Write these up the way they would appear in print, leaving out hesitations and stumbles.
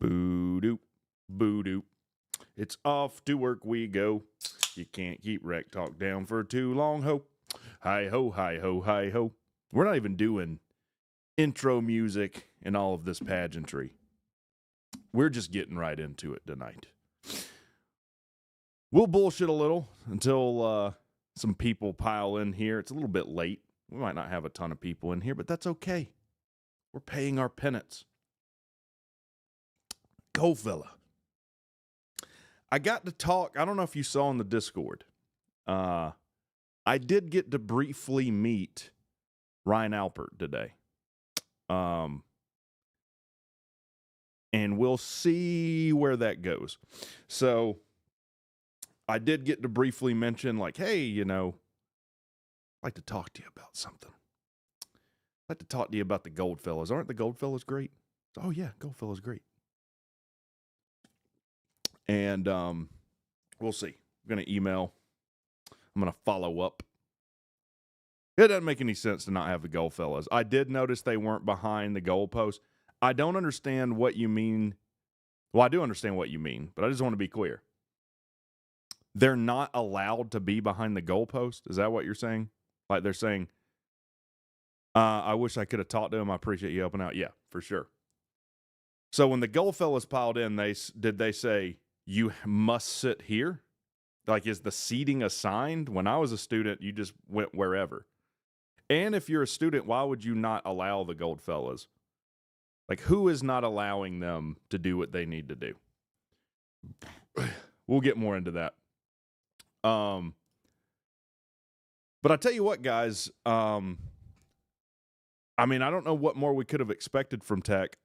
Boo-doop, boo-doop. It's off to work we go. You can't keep rec talk down for too long, ho. Hi-ho, hi-ho, hi-ho. We're not even doing intro music and all of this pageantry. We're just getting right into it tonight. We'll bullshit a little until some people pile in here. It's a little bit late. We might not have a ton of people in here, but that's okay. We're paying our penance. Go, fella. I got to talk. I don't know if you saw in the Discord. I did get to briefly meet Ryan Alpert today. And we'll see where that goes. So I did get to briefly mention, like, hey, you know, I'd like to talk to you about something. I'd like to talk to you about the Goldfellas. Aren't the Goldfellas great? Oh, yeah, Goldfellas great. And we'll see. I'm going to email. I'm going to follow up. It doesn't make any sense to not have the Goldfellas. I did notice they weren't behind the goalpost. I don't understand what you mean. Well, I do understand what you mean, but I just want to be clear. They're not allowed to be behind the goalpost? Is that what you're saying? Like they're saying, I wish I could have talked to him. I appreciate you helping out. Yeah, for sure. So when the Goldfellas piled in, did they say, you must sit here? Like, is the seating assigned? When I was a student, you just went wherever. And if you're a student, why would you not allow the Goldfellas? Like, who is not allowing them to do what they need to do? We'll get more into that. But I tell you what, guys, I mean, I don't know what more we could have expected from Tech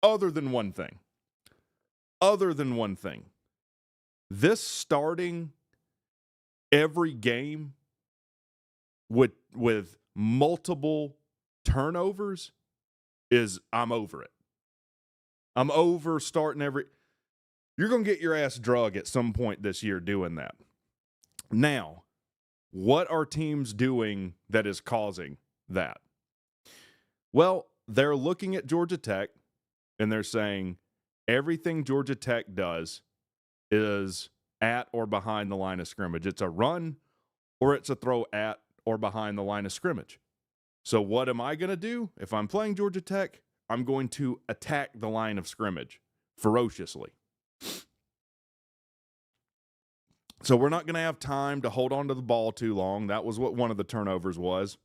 other than one thing. This starting every game with multiple turnovers I'm over it. I'm over starting you're going to get your ass drug at some point this year doing that. Now, what are teams doing that is causing that? Well, they're looking at Georgia Tech and they're saying everything Georgia Tech does is at or behind the line of scrimmage. It's a run or it's a throw at or behind the line of scrimmage. So what am I going to do? If I'm playing Georgia Tech, I'm going to attack the line of scrimmage ferociously. So we're not going to have time to hold on to the ball too long. That was what one of the turnovers was.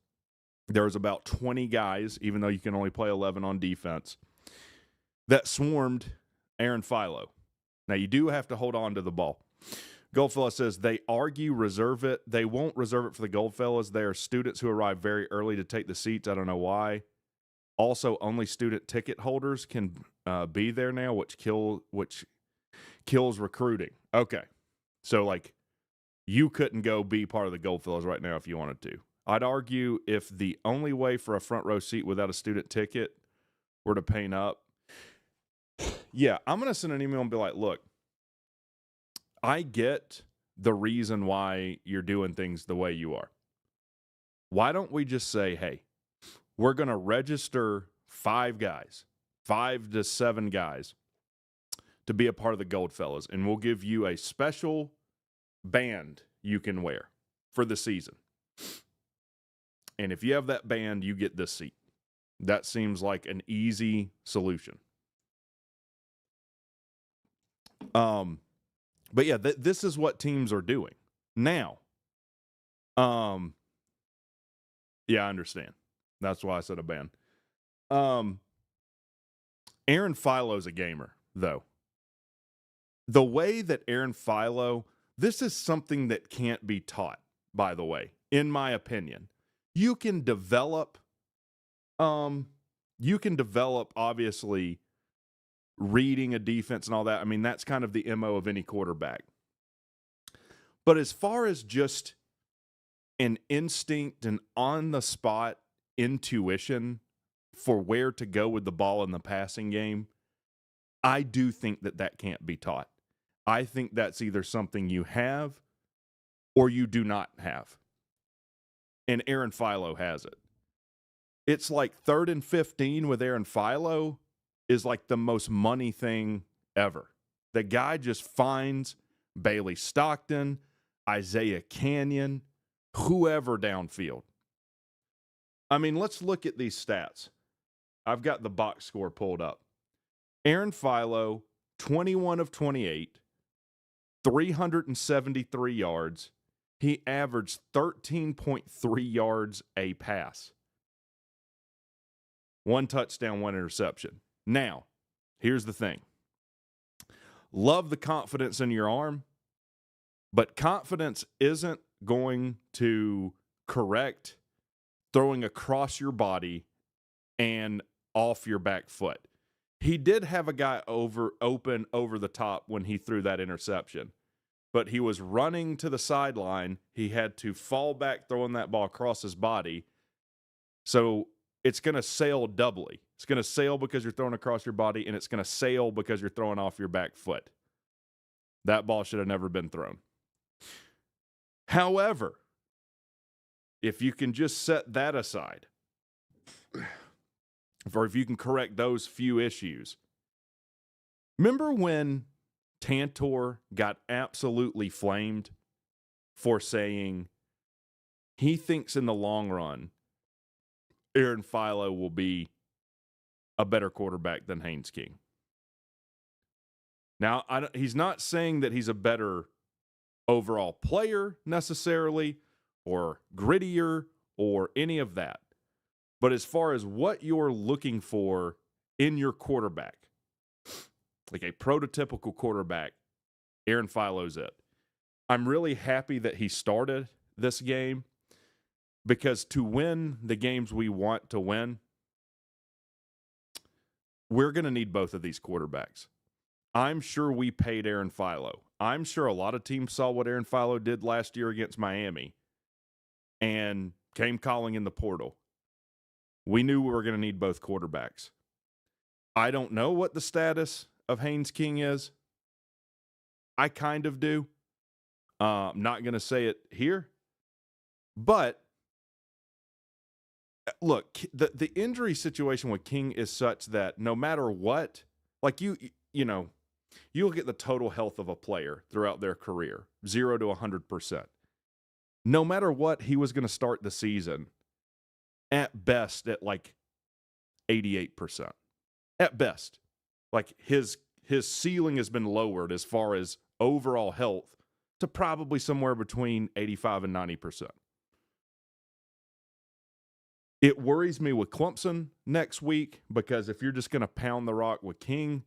There was about 20 guys, even though you can only play 11 on defense, that swarmed Aaron Philo. Now, you do have to hold on to the ball. Goldfella says they argue reserve it. They won't reserve it for the Goldfellas. They are students who arrive very early to take the seats. I don't know why. Also, only student ticket holders can be there now, which kills recruiting. Okay. So, like, you couldn't go be part of the Goldfellas right now if you wanted to. I'd argue if the only way for a front row seat without a student ticket were to paint up, yeah, I'm going to send an email and be like, look, I get the reason why you're doing things the way you are. Why don't we just say, hey, we're going to register 5 to 7 guys to be a part of the Goldfellas, and we'll give you a special band you can wear for the season. And if you have that band, you get this seat. That seems like an easy solution. But yeah, this is what teams are doing now. Yeah, I understand. That's why I said a band. Aaron Philo's a gamer, though. The way that Aaron Philo, this is something that can't be taught, by the way, in my opinion. You can develop, obviously, reading a defense and all that. I mean, that's kind of the MO of any quarterback. But as far as just an instinct and on-the-spot intuition for where to go with the ball in the passing game, I do think that can't be taught. I think that's either something you have or you do not have. And Aaron Philo has it. It's like 3rd and 15 with Aaron Philo. is like the most money thing ever. The guy just finds Bailey Stockton, Isaiah Canyon, whoever downfield. I mean, let's look at these stats. I've got the box score pulled up. Aaron Philo, 21 of 28, 373 yards. He averaged 13.3 yards a pass. 1 touchdown, 1 interception. Now, here's the thing. Love the confidence in your arm, but confidence isn't going to correct throwing across your body and off your back foot. He did have a guy open over the top when he threw that interception, but he was running to the sideline. He had to fall back throwing that ball across his body. So it's going to sail doubly. It's going to sail because you're throwing across your body, and it's going to sail because you're throwing off your back foot. That ball should have never been thrown. However, if you can just set that aside, or if you can correct those few issues. Remember when Tantor got absolutely flamed for saying he thinks in the long run Aaron Philo will be a better quarterback than Haynes King? Now, he's not saying that he's a better overall player necessarily, or grittier, or any of that. But as far as what you're looking for in your quarterback, like a prototypical quarterback, Aaron Philo's it. I'm really happy that he started this game, because to win the games we want to win, we're going to need both of these quarterbacks. I'm sure we paid Aaron Philo. I'm sure a lot of teams saw what Aaron Philo did last year against Miami and came calling in the portal. We knew we were going to need both quarterbacks. I don't know what the status of Haynes King is. I kind of do. I'm not going to say it here. But, look, the injury situation with King is such that no matter what, like you know, you look at the total health of a player throughout their career, 0 to 100%. No matter what, he was going to start the season at best at like 88%. At best. Like his ceiling has been lowered as far as overall health to probably somewhere between 85 and 90%. It worries me with Clemson next week, because if you're just going to pound the rock with King,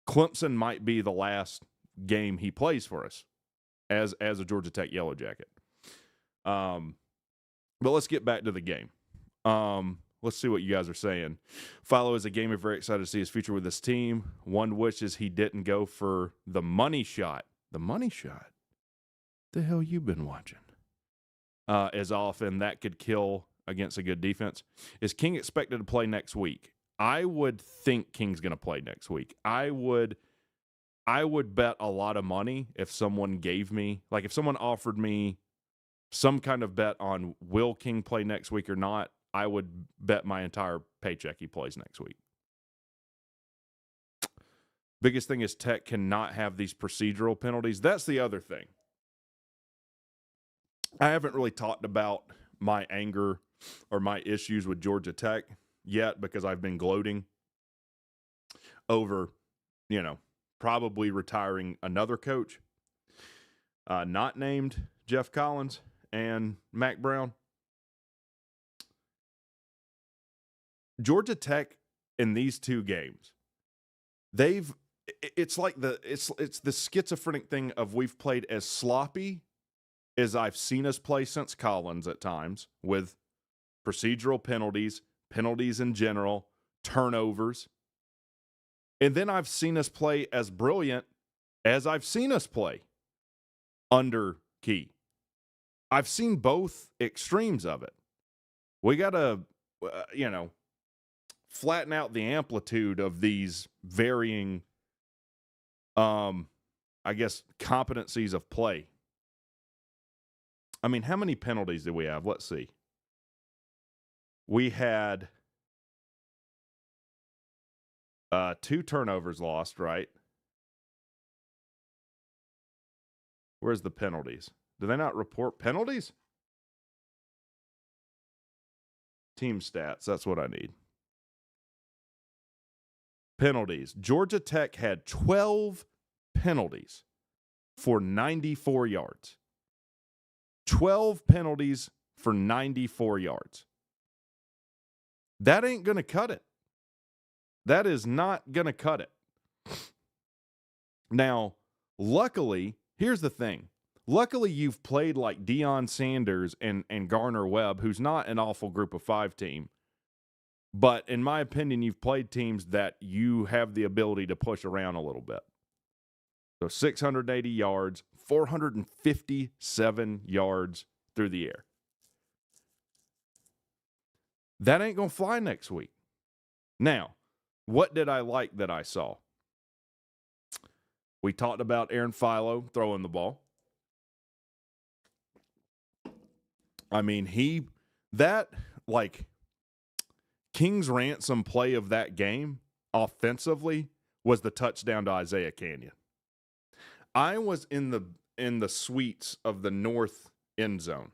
Clemson might be the last game he plays for us as a Georgia Tech Yellow Jacket. But let's get back to the game. Let's see what you guys are saying. Philo is a gamer, very excited to see his future with this team. One wishes he didn't go for the money shot. The money shot? The hell you been watching? As often, that could kill against a good defense. Is King expected to play next week? I would think King's going to play next week. I would bet a lot of money if someone gave me, like if someone offered me some kind of bet on will King play next week or not, I would bet my entire paycheck he plays next week. Biggest thing is Tech cannot have these procedural penalties. That's the other thing. I haven't really talked about my anger or my issues with Georgia Tech yet, because I've been gloating over, probably retiring another coach, not named Jeff Collins and Mac Brown. Georgia Tech in these two games, it's like it's the schizophrenic thing of we've played as sloppy as I've seen us play since Collins at times, with procedural penalties in general, turnovers. And then I've seen us play as brilliant as I've seen us play under Key. I've seen both extremes of it. We got to, flatten out the amplitude of these varying, competencies of play. I mean, how many penalties did we have? Let's see. We had 2 turnovers lost, right? Where's the penalties? Do they not report penalties? Team stats, that's what I need. Penalties. Georgia Tech had 12 penalties for 94 yards. 12 penalties for 94 yards. That ain't going to cut it. That is not going to cut it. Now, luckily, here's the thing. Luckily, you've played like Deion Sanders and Gardner Webb, who's not an awful group of 5 team. But in my opinion, you've played teams that you have the ability to push around a little bit. So 680 yards, 457 yards through the air. That ain't going to fly next week. Now, what did I like that I saw? We talked about Aaron Philo throwing the ball. I mean, King's ransom play of that game offensively was the touchdown to Isaiah Canyon. I was in the suites of the north end zone.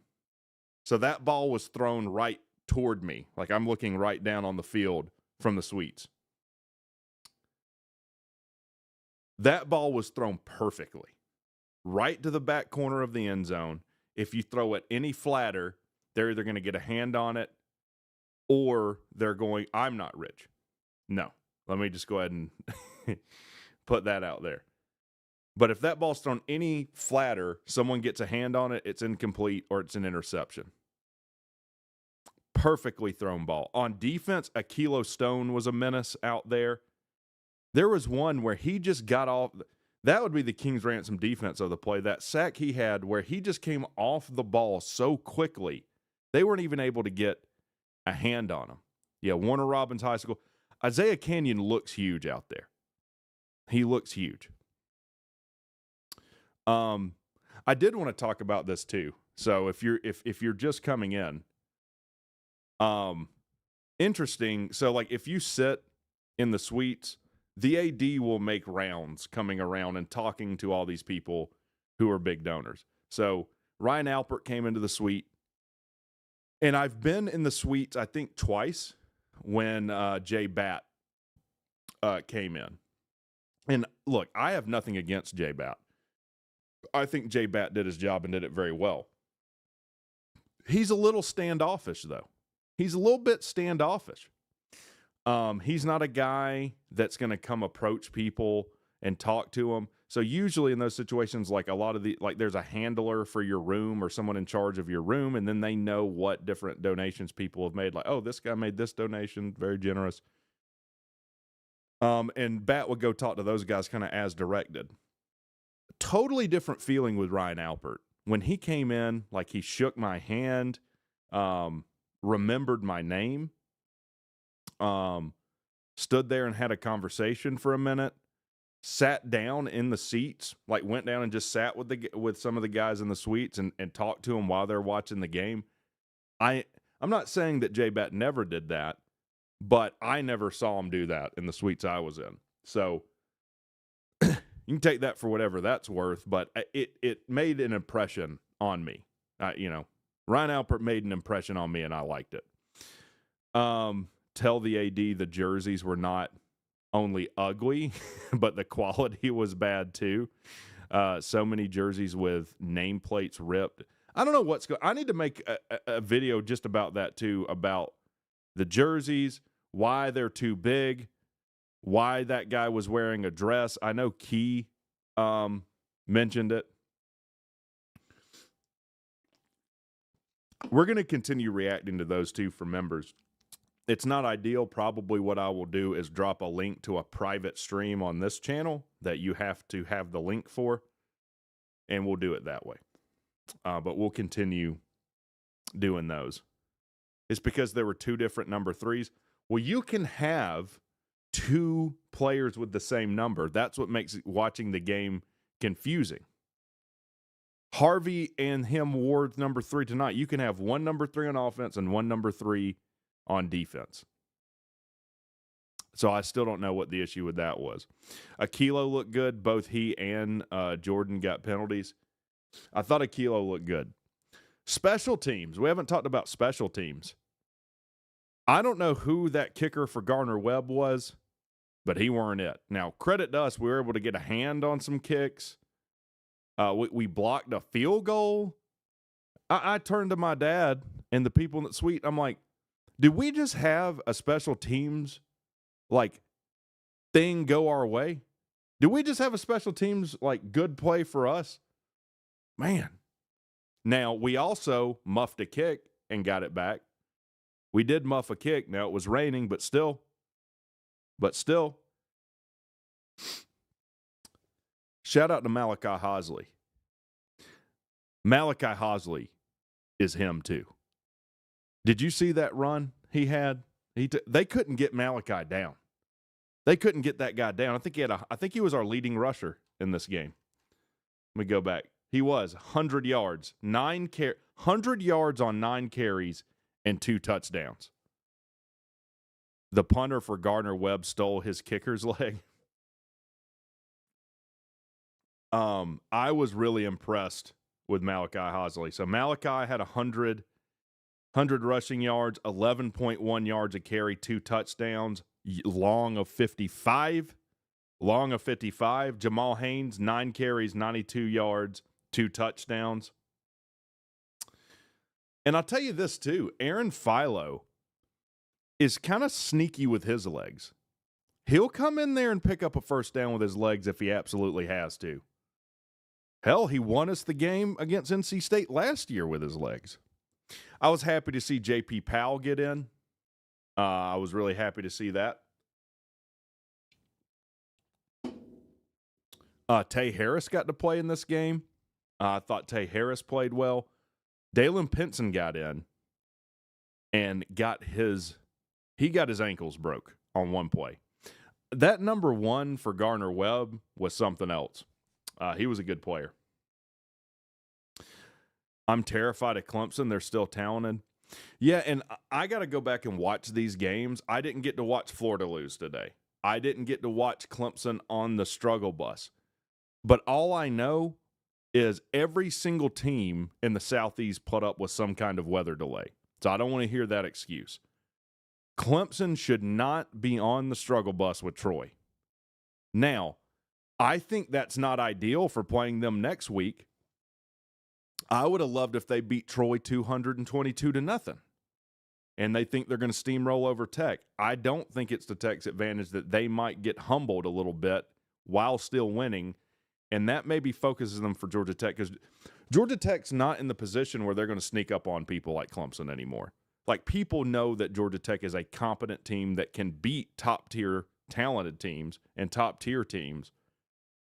So that ball was thrown right toward me. Like I'm looking right down on the field from the suites. That ball was thrown perfectly. Right to the back corner of the end zone. If you throw it any flatter, they're either going to get a hand on it or they're going, I'm not rich. No. Let me just go ahead and put that out there. But if that ball's thrown any flatter, someone gets a hand on it, it's incomplete or it's an interception. Perfectly thrown ball. On defense, Akilo Stone was a menace out there. There was one where he just got off. That would be the King's ransom defense of the play. That sack he had where he just came off the ball so quickly, they weren't even able to get a hand on him. Yeah, Warner Robins High School. Isaiah Canyon looks huge out there. He looks huge. I did want to talk about this too. So if you're just coming in, interesting. So like if you sit in the suites, the AD will make rounds coming around and talking to all these people who are big donors. So Ryan Alpert came into the suite, and I've been in the suites I think twice when Jay Batt came in. And look, I have nothing against Jay Batt. I think Jay Batt did his job and did it very well. He's a little standoffish, though. He's a little bit standoffish. He's not a guy that's going to come approach people and talk to them. So usually in those situations, like a lot of there's a handler for your room or someone in charge of your room, and then they know what different donations people have made. Like, oh, this guy made this donation, very generous. And Bat would go talk to those guys kind of as directed. Totally different feeling with Ryan Alpert. When he came in, like he shook my hand, remembered my name, stood there and had a conversation for a minute, sat down in the seats, like went down and just sat with some of the guys in the suites and talked to them while they're watching the game. I'm not saying that Jay Batt never did that, but I never saw him do that in the suites I was in. So you can take that for whatever that's worth, but it made an impression on me. Ryan Alpert made an impression on me, and I liked it. Tell the AD the jerseys were not only ugly, but the quality was bad too. So many jerseys with nameplates ripped. I don't know what's going on. I need to make a video just about that too, about the jerseys, why they're too big, why that guy was wearing a dress. I know Key mentioned it. We're going to continue reacting to those two for members. It's not ideal. Probably what I will do is drop a link to a private stream on this channel that you have to have the link for, and we'll do it that way. But we'll continue doing those. It's because there were 2 different number 3s. Well, you can have 2 players with the same number. That's what makes watching the game confusing. Harvey and him wore number 3 tonight. You can have one number 3 on offense and one number 3 on defense. So I still don't know what the issue with that was. Akilo looked good. Both he and Jordan got penalties. I thought Akilo looked good. Special teams. We haven't talked about special teams. I don't know who that kicker for Gardner Webb was, but he weren't it. Now, credit to us, we were able to get a hand on some kicks. We blocked a field goal. I turned to my dad and the people in the suite. I'm like, did we just have a special teams thing go our way? Did we just have a special teams good play for us? Man. Now, we also muffed a kick and got it back. We did muff a kick. Now, it was raining, but still. Shout out to Malachi Hosley. Malachi Hosley is him too. Did you see that run he had? They couldn't get Malachi down. They couldn't get that guy down. I think he was our leading rusher in this game. Let me go back. He was 100 yards, 100 yards on 9 carries and 2 touchdowns. The punter for Gardner Webb stole his kicker's leg. I was really impressed with Malachi Hosley. So Malachi had 100 rushing yards, 11.1 yards a carry, 2 touchdowns, long of 55. Jamal Haynes, 9 carries, 92 yards, 2 touchdowns. And I'll tell you this too, Aaron Philo is kind of sneaky with his legs. He'll come in there and pick up a first down with his legs if he absolutely has to. Hell, he won us the game against NC State last year with his legs. I was happy to see J.P. Powell get in. I was really happy to see that. Tay Harris got to play in this game. I thought Tay Harris played well. Dalen Pinson got in and got his ankles broke on one play. That number 1 for Gardner Webb was something else. He was a good player. I'm terrified of Clemson. They're still talented. Yeah, and I got to go back and watch these games. I didn't get to watch Florida lose today. I didn't get to watch Clemson on the struggle bus. But all I know is every single team in the Southeast put up with some kind of weather delay. So I don't want to hear that excuse. Clemson should not be on the struggle bus with Troy. Now, I think that's not ideal for playing them next week. I would have loved if they beat Troy 222-0, and they think they're going to steamroll over Tech. I don't think it's to Tech's advantage that they might get humbled a little bit while still winning, and that maybe focuses them for Georgia Tech because Georgia Tech's not in the position where they're going to sneak up on people like Clemson anymore. People know that Georgia Tech is a competent team that can beat top-tier talented teams and top-tier teams.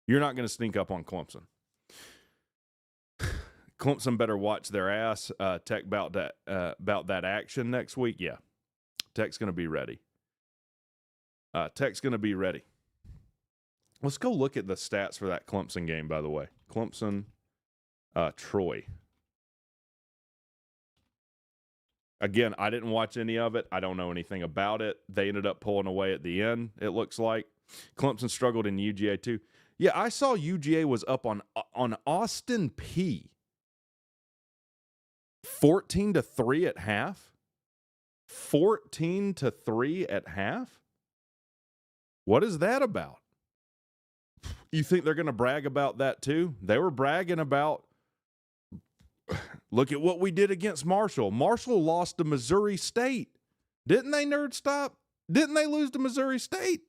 You're not going to sneak up on Clemson. Clemson better watch their ass. Tech about that action next week. Yeah, Tech's going to be ready. Tech's going to be ready. Let's go look at the stats for that Clemson game, by the way. Clemson, Troy. Again, I didn't watch any of it. I don't know anything about it. They ended up pulling away at the end, it looks like. Clemson struggled in UGA too. Yeah, I saw UGA was up on Austin P 14-3 at half. 14-3 at half? What is that about? You think they're going to brag about that too? They were bragging about, look at what we did against Marshall. Marshall lost to Missouri State. Didn't they, nerd stop? Didn't they lose to Missouri State?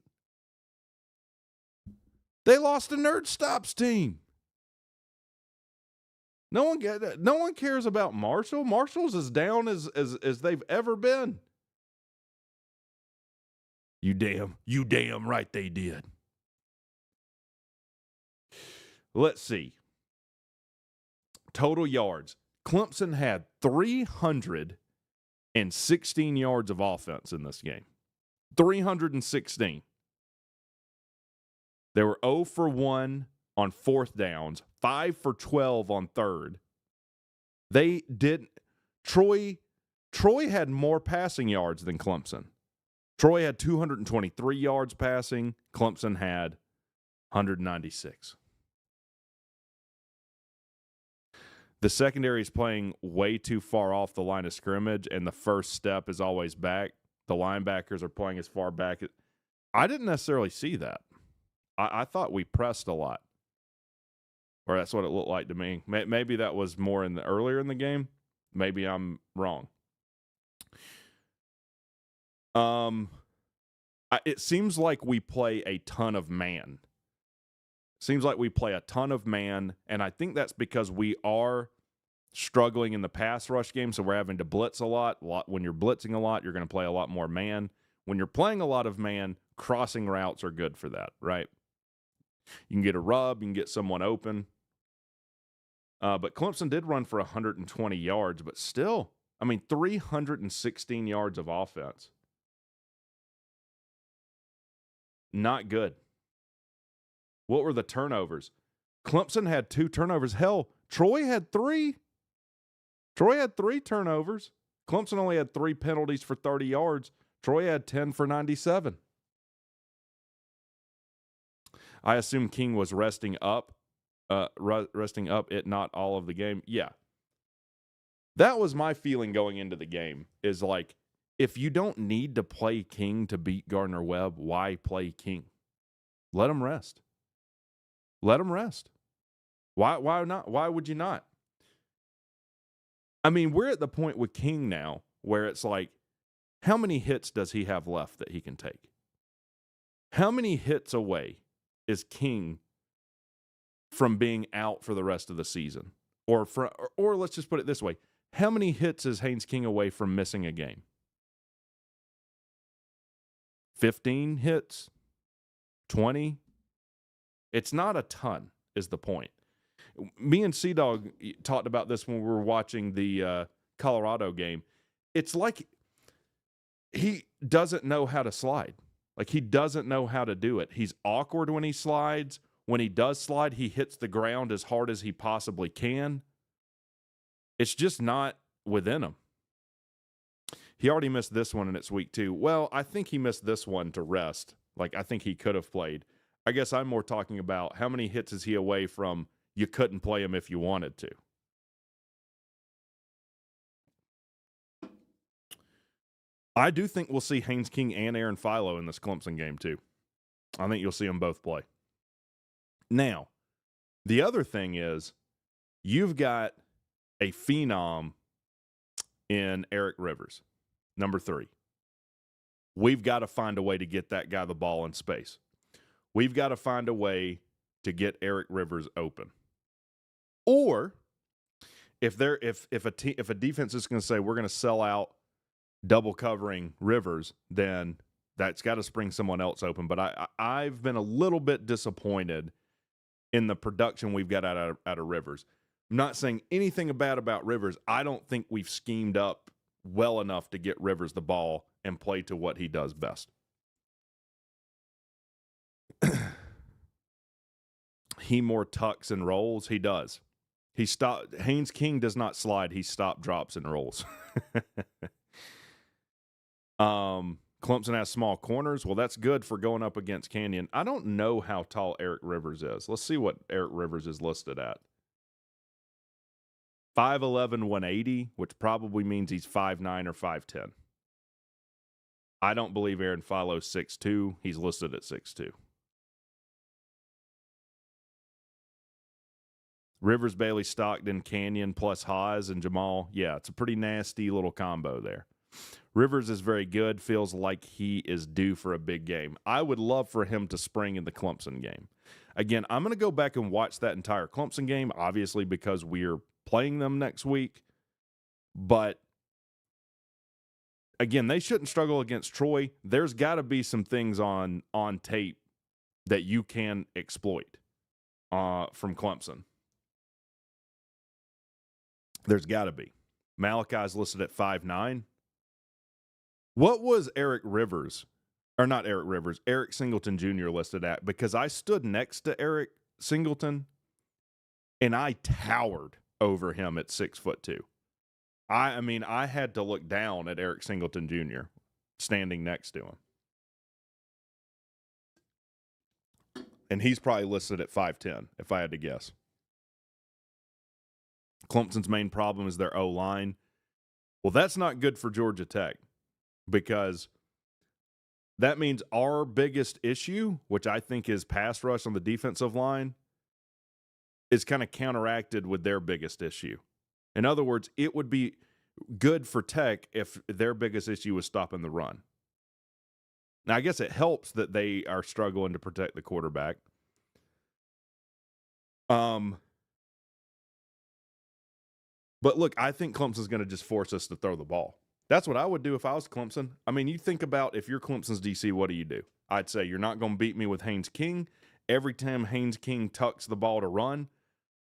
They lost to Nerd Stop's team. No one cares about Marshall. Marshall's as down as they've ever been. You damn right they did. Let's see. Total yards. Clemson had 316 yards of offense in this game. 316. They were 0 for 1 on 4th downs, 5 for 12 on 3rd. Troy had more passing yards than Clemson. Troy had 223 yards passing. Clemson had 196. The secondary is playing way too far off the line of scrimmage, and the first step is always back. The linebackers are playing as far back. I didn't necessarily see that. I thought we pressed a lot, or that's what it looked like to me. Maybe that was more earlier in the game. Maybe I'm wrong. It seems like we play a ton of man. Seems like we play a ton of man, and I think that's because we are struggling in the pass rush game, so we're having to blitz a lot. When you're blitzing a lot, you're going to play a lot more man. When you're playing a lot of man, crossing routes are good for that, right? You can get a rub, you can get someone open. But Clemson did run for 120 yards, but still, 316 yards of offense. Not good. What were the turnovers? Clemson had 2 turnovers. Hell, Troy had 3. Troy had 3 turnovers. Clemson only had 3 penalties for 30 yards. Troy had 10 for 97. I assume King was resting up it not all of the game. Yeah. That was my feeling going into the game, is like, if you don't need to play King to beat Gardner Webb, why play King? Let him rest. Let him rest. Why not? Why would you not? We're at the point with King now where it's like, how many hits does he have left that he can take? How many hits away is King from being out for the rest of the season? Or let's just put it this way. How many hits is Haynes King away from missing a game? 15 hits? 20? It's not a ton, is the point. Me and Sea-Dog talked about this when we were watching the Colorado game. It's like he doesn't know how to slide. Like, he doesn't know how to do it. He's awkward when he slides. When he does slide, he hits the ground as hard as he possibly can. It's just not within him. He already missed this one, and it's week 2. Well, I think he missed this one to rest. Like, I think he could have played. I guess I'm more talking about how many hits is he away from you couldn't play him if you wanted to. I do think we'll see Haynes King and Aaron Philo in this Clemson game too. I think you'll see them both play. Now, the other thing is you've got a phenom in Eric Rivers, number 3. We've got to find a way to get that guy the ball in space. We've got to find a way to get Eric Rivers open. Or if a defense is going to say we're going to sell out double covering Rivers, then that's got to spring someone else open. But I've been a little bit disappointed in the production we've got out of Rivers. I'm not saying anything bad about Rivers. I don't think we've schemed up well enough to get Rivers the ball and play to what he does best. He more tucks and rolls. He does. Haynes King does not slide. He stop, drops, and rolls. Clemson has small corners. Well, that's good for going up against Canyon. I don't know how tall Eric Rivers is. Let's see what Eric Rivers is listed at. 5'11", 180, which probably means he's 5'9" or 5'10". I don't believe Aaron Philo's 6'2". He's listed at 6'2". Rivers, Bailey, Stockton, Canyon, plus Haas and Jamal. Yeah, it's a pretty nasty little combo there. Rivers is very good. Feels like he is due for a big game. I would love for him to spring in the Clemson game. Again, I'm going to go back and watch that entire Clemson game, obviously because we're playing them next week. But, again, they shouldn't struggle against Troy. There's got to be some things on tape that you can exploit from Clemson. There's got to be. Malachi's listed at 5'9". What was Eric Singleton Jr. listed at? Because I stood next to Eric Singleton, and I towered over him at 6'2". I had to look down at Eric Singleton Jr. standing next to him. And he's probably listed at 5'10", if I had to guess. Clemson's main problem is their O-line. Well, that's not good for Georgia Tech because that means our biggest issue, which I think is pass rush on the defensive line, is kind of counteracted with their biggest issue. In other words, it would be good for Tech if their biggest issue was stopping the run. Now, I guess it helps that they are struggling to protect the quarterback. But look, I think Clemson's going to just force us to throw the ball. That's what I would do if I was Clemson. I mean, you think about if you're Clemson's DC, what do? I'd say you're not going to beat me with Haynes King. Every time Haynes King tucks the ball to run,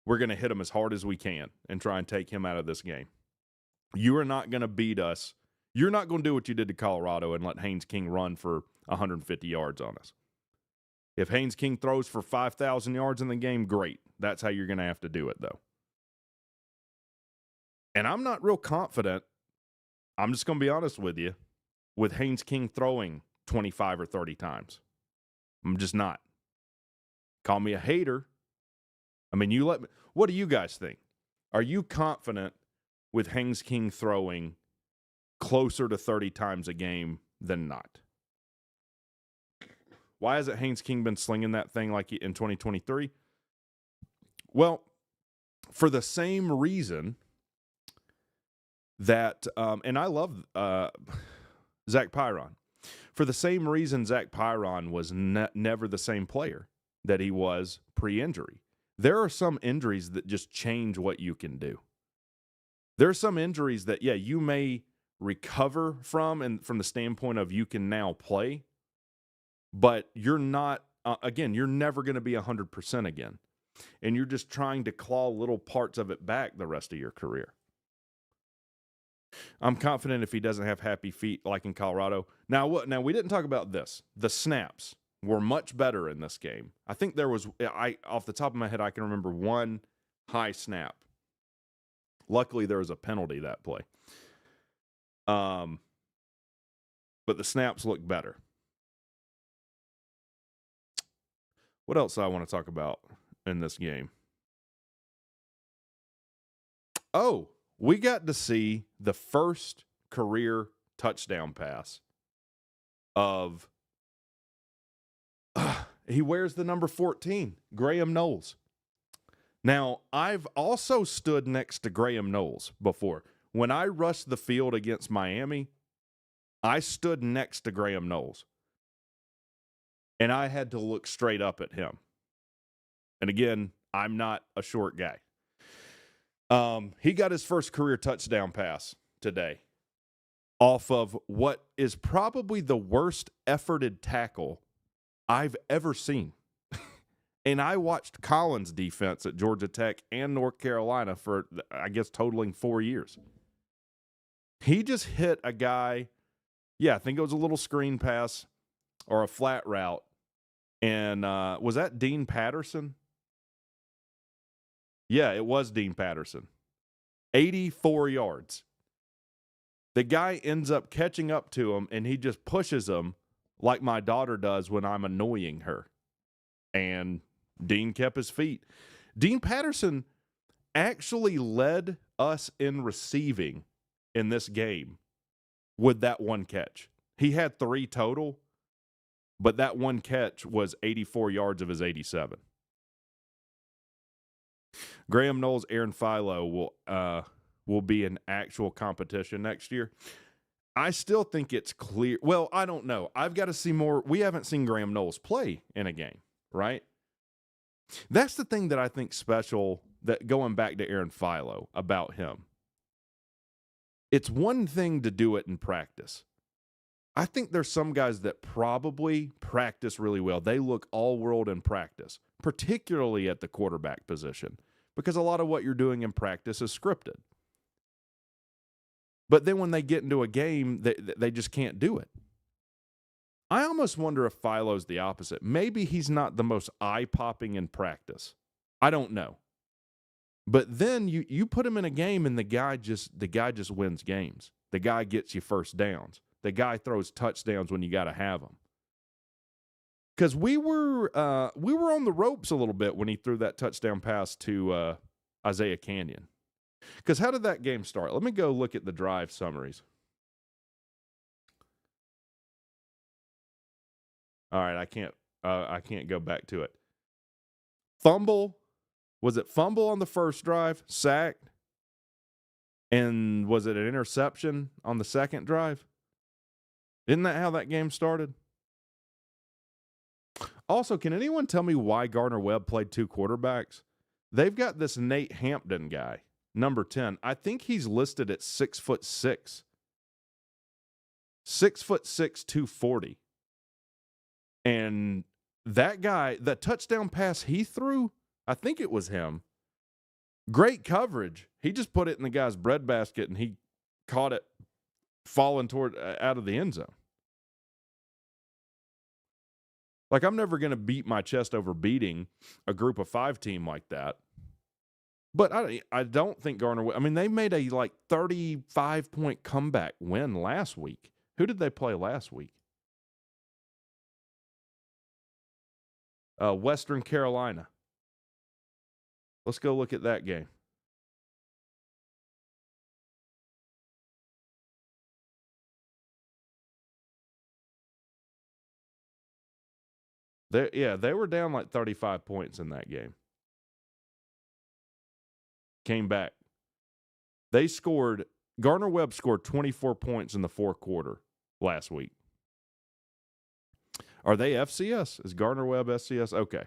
we're going to hit him as hard as we can and try and take him out of this game. You are not going to beat us. You're not going to do what you did to Colorado and let Haynes King run for 150 yards on us. If Haynes King throws for 5,000 yards in the game, great. That's how you're going to have to do it, though. And I'm not real confident, I'm just going to be honest with you, with Haynes King throwing 25 or 30 times. I'm just not. Call me a hater. I mean, you let me. What do you guys think? Are you confident with Haynes King throwing closer to 30 times a game than not? Why hasn't Haynes King been slinging that thing like in 2023? Well, for the same reason that, and I love Zach Pyron. For the same reason Zach Pyron was never the same player that he was pre-injury. There are some injuries that just change what you can do. There are some injuries that, yeah, you may recover from, and from the standpoint of you can now play, but you're not, again, you're never going to be 100% again. And you're just trying to claw little parts of it back the rest of your career. I'm confident if he doesn't have happy feet like in Colorado. Now, we didn't talk about this. The snaps were much better in this game. I think there was, off the top of my head, I can remember one high snap. Luckily, there was a penalty that play. But the snaps look better. What else do I want to talk about in this game? Oh, we got to see the first career touchdown pass of, he wears the number 14, Graham Knowles. Now, I've also stood next to Graham Knowles before. When I rushed the field against Miami, I stood next to Graham Knowles. And I had to look straight up at him. And again, I'm not a short guy. He got his first career touchdown pass today off of what is probably the worst efforted tackle I've ever seen. And I watched Collins' defense at Georgia Tech and North Carolina for, I guess, totaling 4 years. He just hit a guy, I think it was a little screen pass or a flat route. And was that Dean Patterson? Yeah, it was Dean Patterson. 84 yards. The guy ends up catching up to him, and he just pushes him like my daughter does when I'm annoying her. And Dean kept his feet. Dean Patterson actually led us in receiving in this game with that one catch. He had 3 total, but that one catch was 84 yards of his 87. Graham Knowles, Aaron Philo will be in actual competition next year. I still think it's clear. Well, I don't know. I've got to see more. We haven't seen Graham Knowles play in a game, right? That's the thing that I think special, that going back to Aaron Philo about him. It's one thing to do it in practice. I think there's some guys that probably practice really well. They look all world in practice, particularly at the quarterback position, because a lot of what you're doing in practice is scripted. But then when they get into a game, they just can't do it. I almost wonder if Philo's the opposite. Maybe he's not the most eye-popping in practice. I don't know. But then you put him in a game and the guy just wins games. The guy gets you first downs. The guy throws touchdowns when you got to have them. Because we were on the ropes a little bit when he threw that touchdown pass to Isaiah Canyon. Because how did that game start? Let me go look at the drive summaries. All right, I can't go back to it. Fumble. Was it fumble on the first drive? Sacked? And was it an interception on the second drive? Isn't that how that game started? Also, can anyone tell me why Gardner Webb played two quarterbacks? They've got this Nate Hampton guy, number 10. I think he's listed at 6'6". 6'6", 240. And that guy, the touchdown pass he threw, I think it was him. Great coverage. He just put it in the guy's breadbasket and he caught it falling toward out of the end zone. Like, I'm never going to beat my chest over beating a group of 5 team like that. But I don't think Gardner, I mean, they made a 35-point comeback win last week. Who did they play last week? Western Carolina. Let's go look at that game. They were down 35 points in that game. Came back. Gardner Webb scored 24 points in the fourth quarter last week. Are they FCS? Is Gardner Webb FCS? Okay.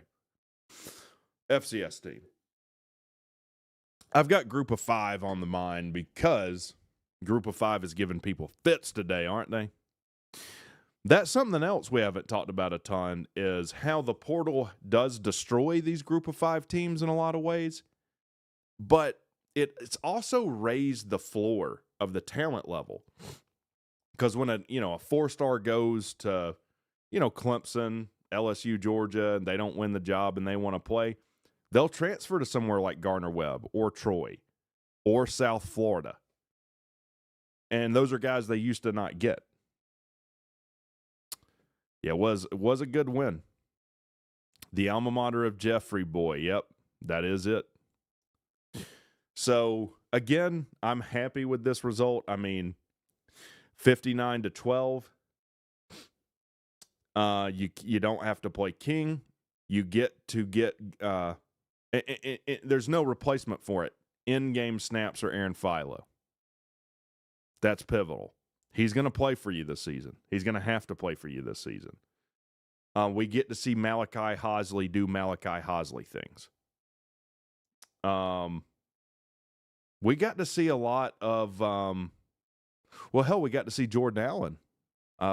FCS team. I've got group of 5 on the mind because group of 5 is giving people fits today, aren't they? That's something else we haven't talked about a ton is how the portal does destroy these group of 5 teams in a lot of ways. But it's also raised the floor of the talent level. Because when a 4-star goes to, Clemson, LSU, Georgia, and they don't win the job and they want to play, they'll transfer to somewhere like Gardner Webb or Troy or South Florida. And those are guys they used to not get. Yeah, it was a good win. The alma mater of Jeffrey Boy. Yep, that is it. So, again, I'm happy with this result. I mean, 59-12. You don't have to play King. You get to get there's no replacement for it. In-game snaps are Aaron Philo. That's pivotal. He's going to play for you this season. He's going to have to play for you this season. We get to see Malachi Hosley do Malachi Hosley things. We got to see a lot of, we got to see Jordan Allen,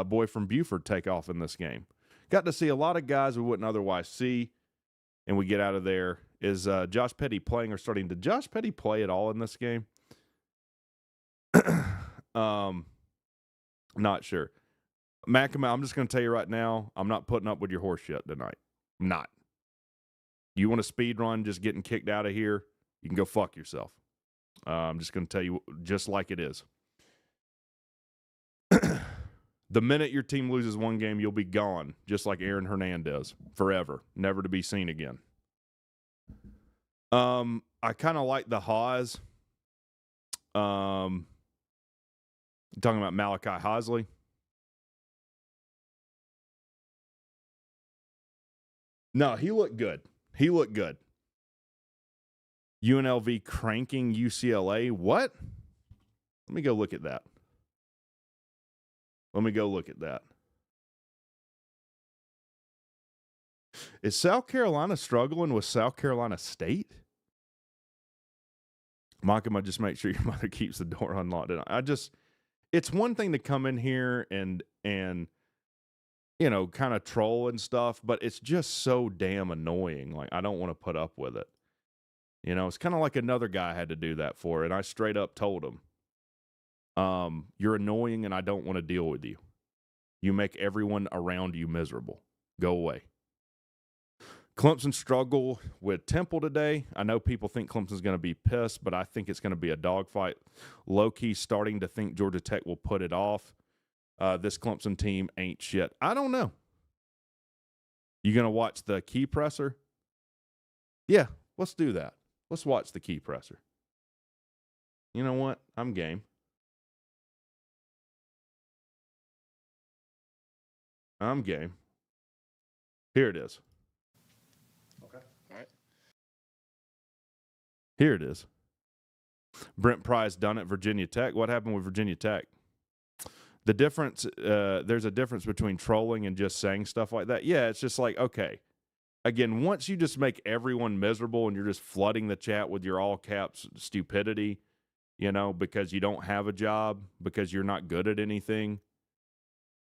boy from Buford, take off in this game. Got to see a lot of guys we wouldn't otherwise see, and we get out of there. Is Josh Petty playing or starting? Did Josh Petty play at all in this game? Not sure. McAmey, I'm just going to tell you right now, I'm not putting up with your horse shit tonight. I'm not. You want a speed run just getting kicked out of here, you can go fuck yourself. I'm just going to tell you just like it is. The minute your team loses one game, you'll be gone, just like Aaron Hernandez, forever, never to be seen again. I kind of like the Haas. Talking about Malachi Hosley. No, he looked good. UNLV cranking UCLA. What? Let me go look at that. Is South Carolina struggling with South Carolina State? Makama, just make sure your mother keeps the door unlocked. It's one thing to come in here and kind of troll and stuff, but it's just so damn annoying. Like, I don't want to put up with it. It's kind of like another guy had to do that for, and I straight up told him, you're annoying and I don't want to deal with you. You make everyone around you miserable. Go away. Clemson struggle with Temple today. I know people think Clemson's going to be pissed, but I think it's going to be a dogfight. Low-key starting to think Georgia Tech will put it off. This Clemson team ain't shit. I don't know. You going to watch the key presser? Yeah, let's do that. Let's watch the key presser. You know what? I'm game. I'm game. Here it is. Okay. All right. Here it is. Brent Pry's done at Virginia Tech. What happened with Virginia Tech? The difference, there's a difference between trolling and just saying stuff like that. Yeah, it's just like, okay. Again, once you just make everyone miserable and you're just flooding the chat with your all caps stupidity, you know, because you don't have a job, because you're not good at anything.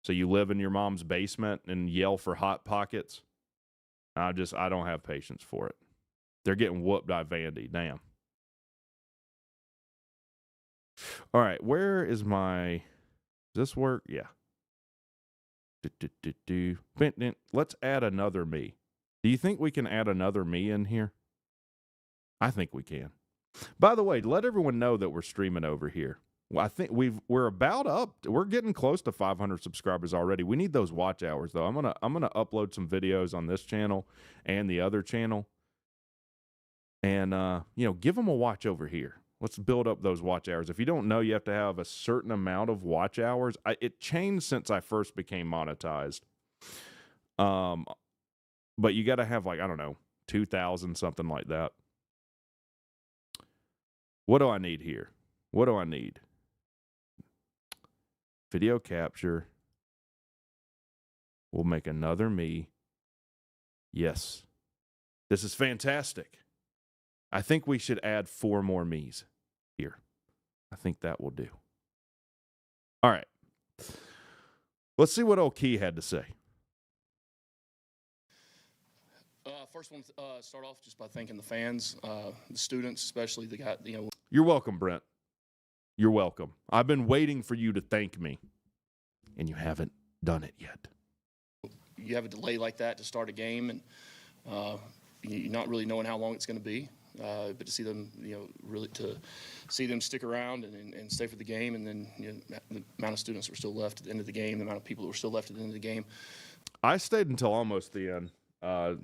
So you live in your mom's basement and yell for Hot Pockets. I don't have patience for it. They're getting whooped by Vandy. Damn. All right, where is my... Does this work? Yeah. Let's add another me. Do you think we can add another me in here? I think we can. By the way, let everyone know that we're streaming over here. Well, I think we're about up. We're getting close to 500 subscribers already. We need those watch hours though. I'm gonna upload some videos on this channel and the other channel, and give them a watch over here. Let's build up those watch hours. If you don't know, you have to have a certain amount of watch hours. It changed since I first became monetized. But you got to have 2,000, something like that. What do I need here? What do I need? Video capture. We'll make another me. Yes. This is fantastic. I think we should add 4 more me's here. I think that will do. All right. Let's see what old Key had to say. First one, start off just by thanking the fans, the students, especially the guy, You're welcome, Brent. You're welcome. I've been waiting for you to thank me, and you haven't done it yet. You have a delay like that to start a game, and you're not really knowing how long it's going to be. But to see them, to see them stick around and stay for the game, and then the amount of students that were still left at the end of the game, the amount of people that were still left at the end of the game. I stayed until almost the end.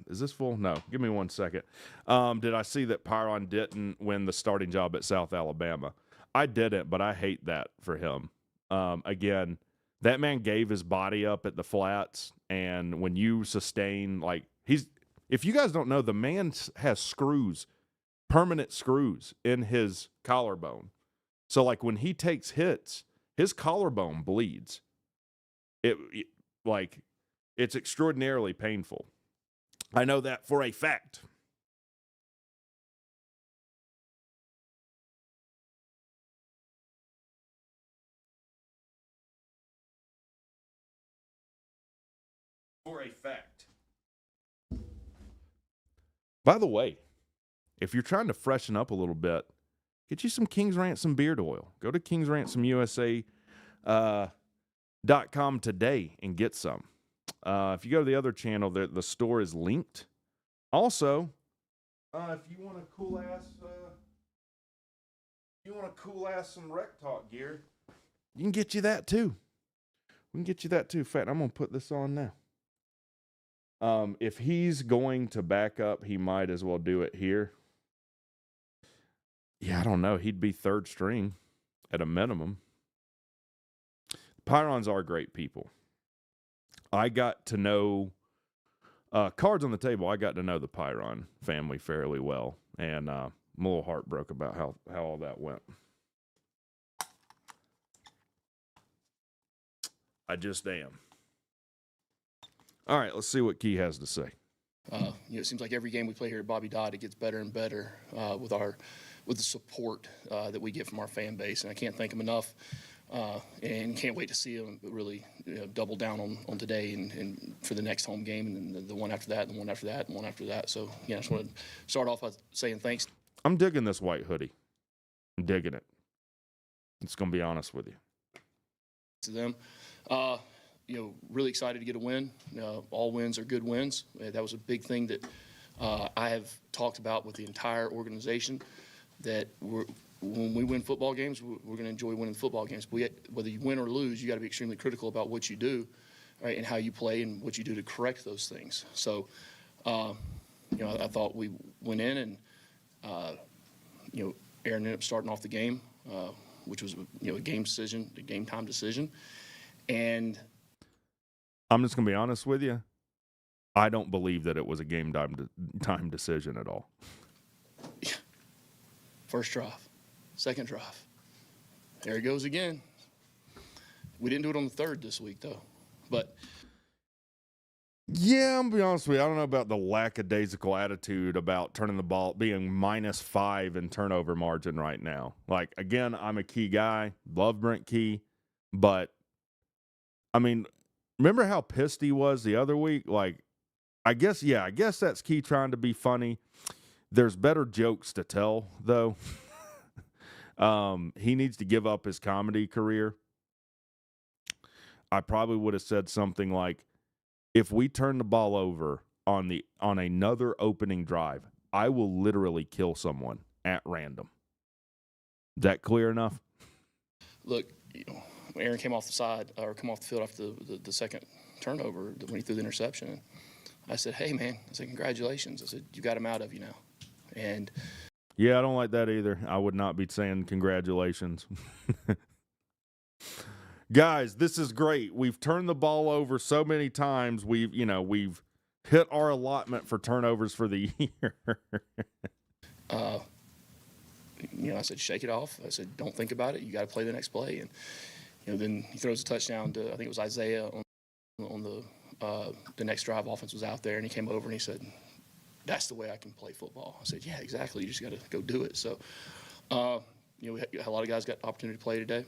Is this full? No. Give me 1 second. Did I see that Pyron didn't win the starting job at South Alabama? I didn't, but I hate that for him. Again, that man gave his body up at the flats, and when you sustain, if you guys don't know, the man has screws, permanent screws in his collarbone. So, when he takes hits, his collarbone bleeds. It's extraordinarily painful. I know that for a fact. For a fact. By the way, if you're trying to freshen up a little bit, get you some King's Ransom beard oil. Go to kingsransomusa.com today and get some. If you go to the other channel, the store is linked. Also, if you want a cool ass, some Rec Talk gear, you can get you that too. We can get you that too. In fact, I'm gonna put this on now. If he's going to back up, he might as well do it here. Yeah, I don't know. He'd be third string at a minimum. Pyrons are great people. I got to know, cards on the table, I got to know the Pyron family fairly well. And I'm a little heartbroken about how all that went. I just am. All right, let's see what Key has to say. It seems like every game we play here at Bobby Dodd, it gets better and better with the support that we get from our fan base, and I can't thank them enough. And can't wait to see them really double down on today and for the next home game, and then the one after that, and the one after that, and one after that. So I just want to start off by saying thanks. I'm digging this white hoodie. I'm digging it. It's gonna be honest with you. To them. Really excited to get a win. All wins are good wins. That was a big thing that I have talked about with the entire organization, that when we win football games, we're going to enjoy winning football games. Whether you win or lose, you got to be extremely critical about what you do, right, and how you play and what you do to correct those things. So, I thought we went in and, Aaron ended up starting off the game, which was, a game time decision. And I'm just going to be honest with you. I don't believe that it was a game time decision at all. First drive, second drive. There he goes again. We didn't do it on the third this week, though. But yeah, I'm going to be honest with you. I don't know about the lackadaisical attitude about turning the ball, being -5 in turnover margin right now. Like, again, I'm a Key guy. Love Brent Key. But, I mean, remember how pissed he was the other week? Like, I guess that's Key trying to be funny. There's better jokes to tell, though. He needs to give up his comedy career. I probably would have said something like, if we turn the ball over on another opening drive, I will literally kill someone at random. Is that clear enough? Look, Aaron came off the field after the second turnover when he threw the interception. I said, hey, man, I said, congratulations. I said, you got him out of you now. And yeah, I don't like that either. I would not be saying congratulations. Guys, this is great. We've turned the ball over so many times. We've hit our allotment for turnovers for the year. I said, shake it off. I said, don't think about it. You got to play the next play. And, then he throws a touchdown to, I think it was Isaiah on the next drive. Offense was out there, and he came over and he said, that's the way I can play football. I said, yeah, exactly. You just got to go do it. So, we had a lot of guys got the opportunity to play today.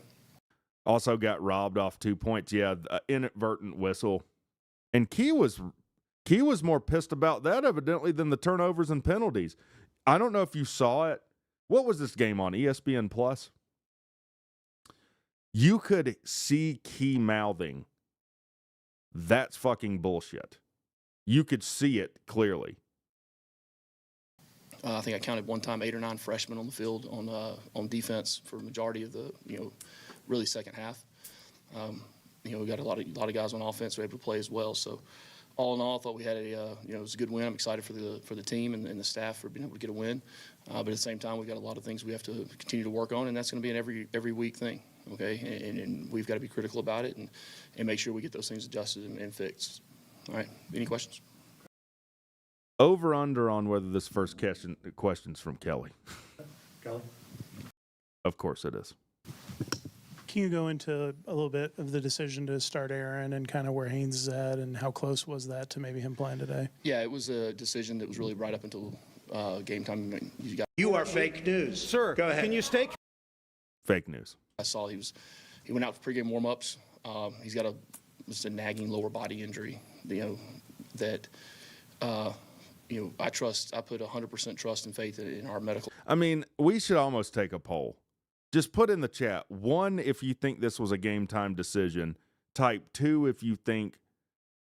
Also got robbed off 2 points. Yeah, inadvertent whistle. And Key was more pissed about that, evidently, than the turnovers and penalties. I don't know if you saw it. What was this game on, ESPN Plus? You could see Key mouthing, that's fucking bullshit. You could see it clearly. I think I counted one time 8 or 9 freshmen on the field on defense for the majority of the, really second half. We got a lot of guys on offense who were able to play as well. So all in all, I thought we had it was a good win. I'm excited for the team and the staff for being able to get a win. But at the same time, we've got a lot of things we have to continue to work on, and that's going to be an every week thing. Okay, and we've got to be critical about it and make sure we get those things adjusted and fixed. All right, any questions? Over under on whether this first question's from Kelly. Kelly? Of course it is. Can you go into a little bit of the decision to start Aaron and kind of where Haynes is at and how close was that to maybe him playing today? Yeah, it was a decision that was really right up until game time. You are fake news. Sir, go ahead. Can you stay? Fake news. I saw he went out for pregame warm-ups. He's got just a nagging lower body injury, that I put 100% trust and faith in our medical. I mean, we should almost take a poll. Just put in the chat, 1, if you think this was a game time decision. Type 2, if you think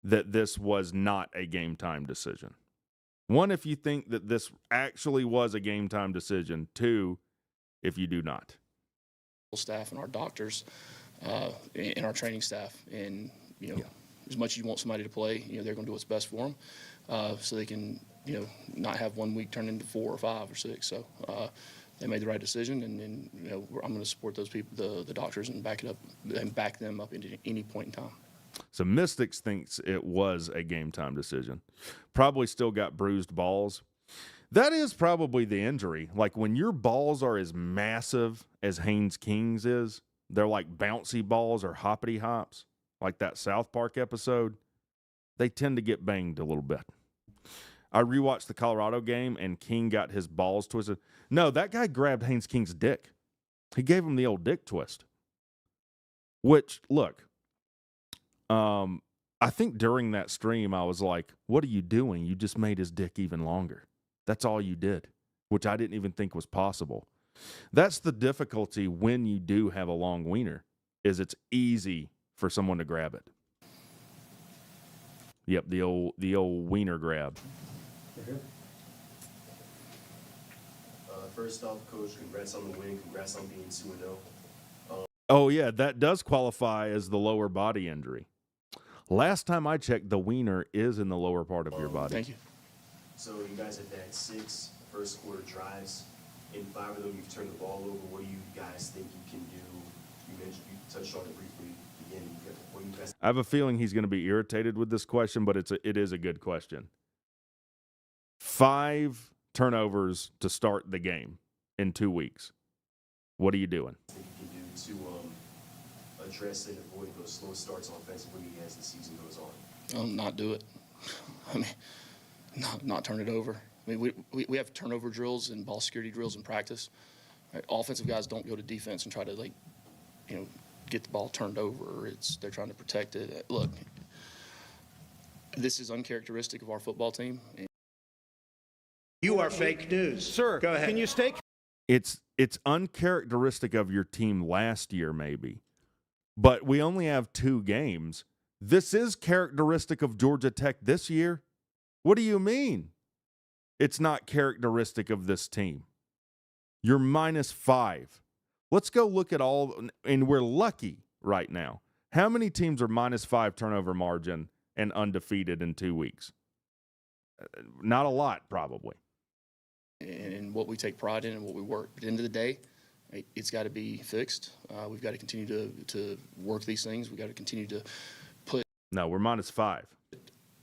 that this was not a game time decision. 1, if you think that this actually was a game time decision. 2, if you do not. Staff and our doctors and our training staff. And, as much as you want somebody to play, they're going to do what's best for them so they can, not have 1 week turn into 4 or 5 or 6. So, they made the right decision, and I'm going to support those people, the doctors, and back them up into any point in time. So Mystics thinks it was a game time decision. Probably still got bruised balls. That is probably the injury. Like when your balls are as massive as Haynes King's is, they're like bouncy balls or hoppity hops, like that South Park episode. They tend to get banged a little bit. I rewatched the Colorado game, and King got his balls twisted. No, that guy grabbed Haynes King's dick. He gave him the old dick twist. Which, look, I think during that stream, I was like, what are you doing? You just made his dick even longer. That's all you did, which I didn't even think was possible. That's the difficulty when you do have a long wiener, is it's easy for someone to grab it. Yep, the old wiener grab. First off, Coach, congrats on the win. Congrats on being 2-0. Oh, yeah, that does qualify as the lower body injury. Last time I checked, the wiener is in the lower part of your body. Thank you. So you guys have had 6 first quarter drives. In 5 of them, you've turned the ball over. What do you guys think you can do? You touched on it briefly at the beginning. What do you guys? I have a feeling he's going to be irritated with this question, but it is a good question. 5 turnovers to start the game in 2 weeks. What are you doing? Think you can do to address and avoid those slow starts offensively as the season goes on? Not do it. I mean, not turn it over. I mean, we have turnover drills and ball security drills in practice. Right? Offensive guys don't go to defense and try to get the ball turned over. They're trying to protect it. Look, this is uncharacteristic of our football team. You are fake news. Sir, go ahead. Can you stay? It's uncharacteristic of your team last year, maybe, but we only have 2 games. This is characteristic of Georgia Tech this year. What do you mean? It's not characteristic of this team. You're -5. Let's go look at all, and we're lucky right now. How many teams are -5 turnover margin and undefeated in 2 weeks? Not a lot, probably. And what we take pride in and what we work. At the end of the day, it's got to be fixed. We've got to continue to work these things. We've got to continue to put No, we're -5.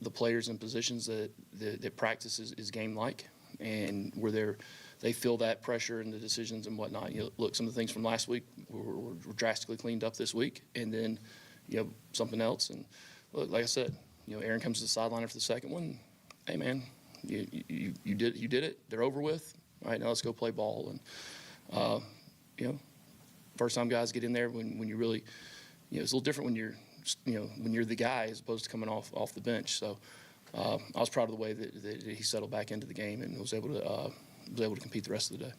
the players in positions that practice is game-like, and where they feel that pressure and the decisions and whatnot. Look, some of the things from last week were drastically cleaned up this week, and then something else. And look, like I said, Aaron comes to the sideline after the second one. Hey, man, you did it. They're over with. All right, now let's go play ball. And first time guys get in there when you really, it's a little different when you're the guy as opposed to coming off the bench. So I was proud of the way that he settled back into the game and was able to compete the rest of the day.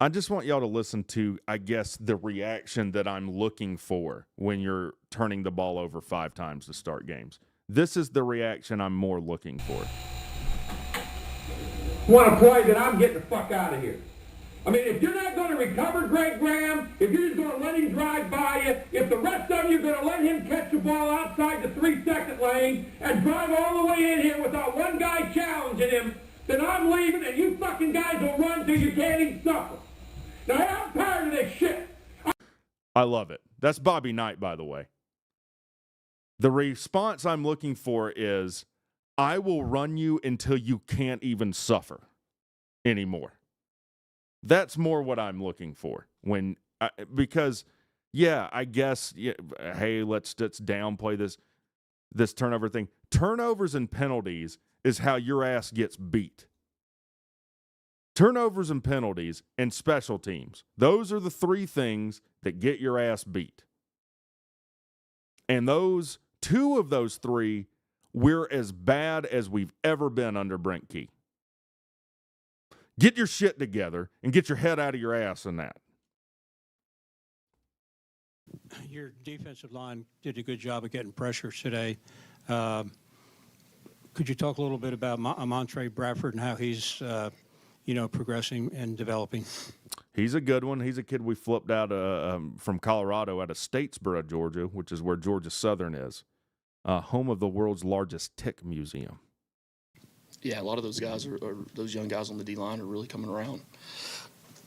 I just want y'all to listen to, I guess, the reaction that I'm looking for when you're turning the ball over 5 times to start games. This is the reaction I'm more looking for. Want to play, then I'm getting the fuck out of here. I mean, if you're not going to recover Greg Graham, if you're just going to let him drive by you, if the rest of you are going to let him catch the ball outside the 3-second lane and drive all the way in here without one guy challenging him, then I'm leaving and you fucking guys will run till you can't even suffer. Now, I'm tired of this shit. I love it. That's Bobby Knight, by the way. The response I'm looking for is, I will run you until you can't even suffer anymore. That's more what I'm looking for because, I guess, hey, let's downplay this turnover thing. Turnovers and penalties is how your ass gets beat. Turnovers and penalties and special teams. Those are the 3 things that get your ass beat. And 2 of those 3, we're as bad as we've ever been under Brent Key. Get your shit together and get your head out of your ass in that. Your defensive line did a good job of getting pressure today. Could you talk a little bit about Montre Bradford and how he's, progressing and developing? He's a good one. He's a kid we flipped out from Colorado out of Statesboro, Georgia, which is where Georgia Southern is, home of the world's largest tick museum. Yeah, a lot of those guys are those young guys on the D-line are really coming around.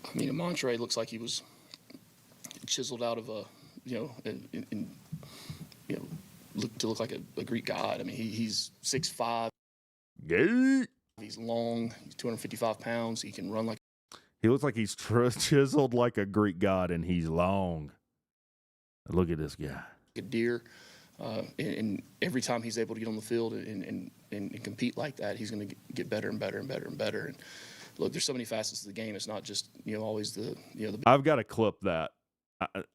I mean, Montre looks like he was chiseled out of a, look like a Greek god. I mean, he's 6'5". Gay. He's long. He's 255 pounds. He can run like. He looks like he's chiseled like a Greek god, and he's long. Look at this guy. A deer. And every time he's able to get on the field and compete like that, he's going to get better and better and better and better. And look, there's so many facets of the game. It's not just always the. I've got to clip that.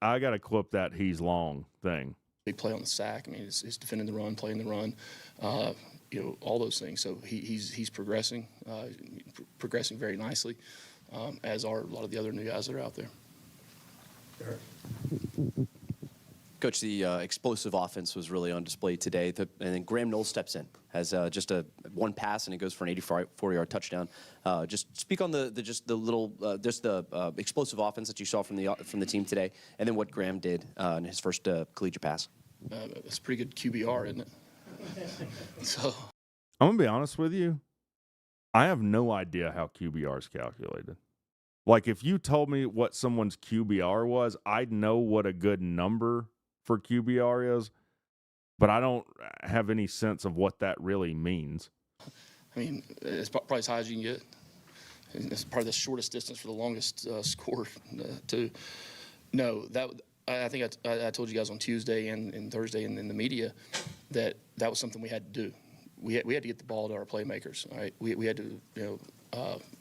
I got to clip that he's long thing. Big play on the sack. I mean, it's defending the run, playing the run, all those things. So he's progressing, progressing very nicely, as are a lot of the other new guys that are out there. Coach, the explosive offense was really on display today. And then Graham Knoll steps in, has just a one pass and it goes for an 84-yard touchdown. Just speak on the explosive offense that you saw from the team today, and then what Graham did in his first collegiate pass. It's a pretty good QBR, isn't it? So I'm going to be honest with you. I have no idea how QBR is calculated. Like, if you told me what someone's QBR was, I'd know what a good number for QBR is, but I don't have any sense of what that really means. I mean, it's probably as high as you can get. It's probably the shortest distance for the longest score, too. No, I think I told you guys on Tuesday and Thursday in the media that was something we had to do. We had to get the ball to our playmakers. All right, we had to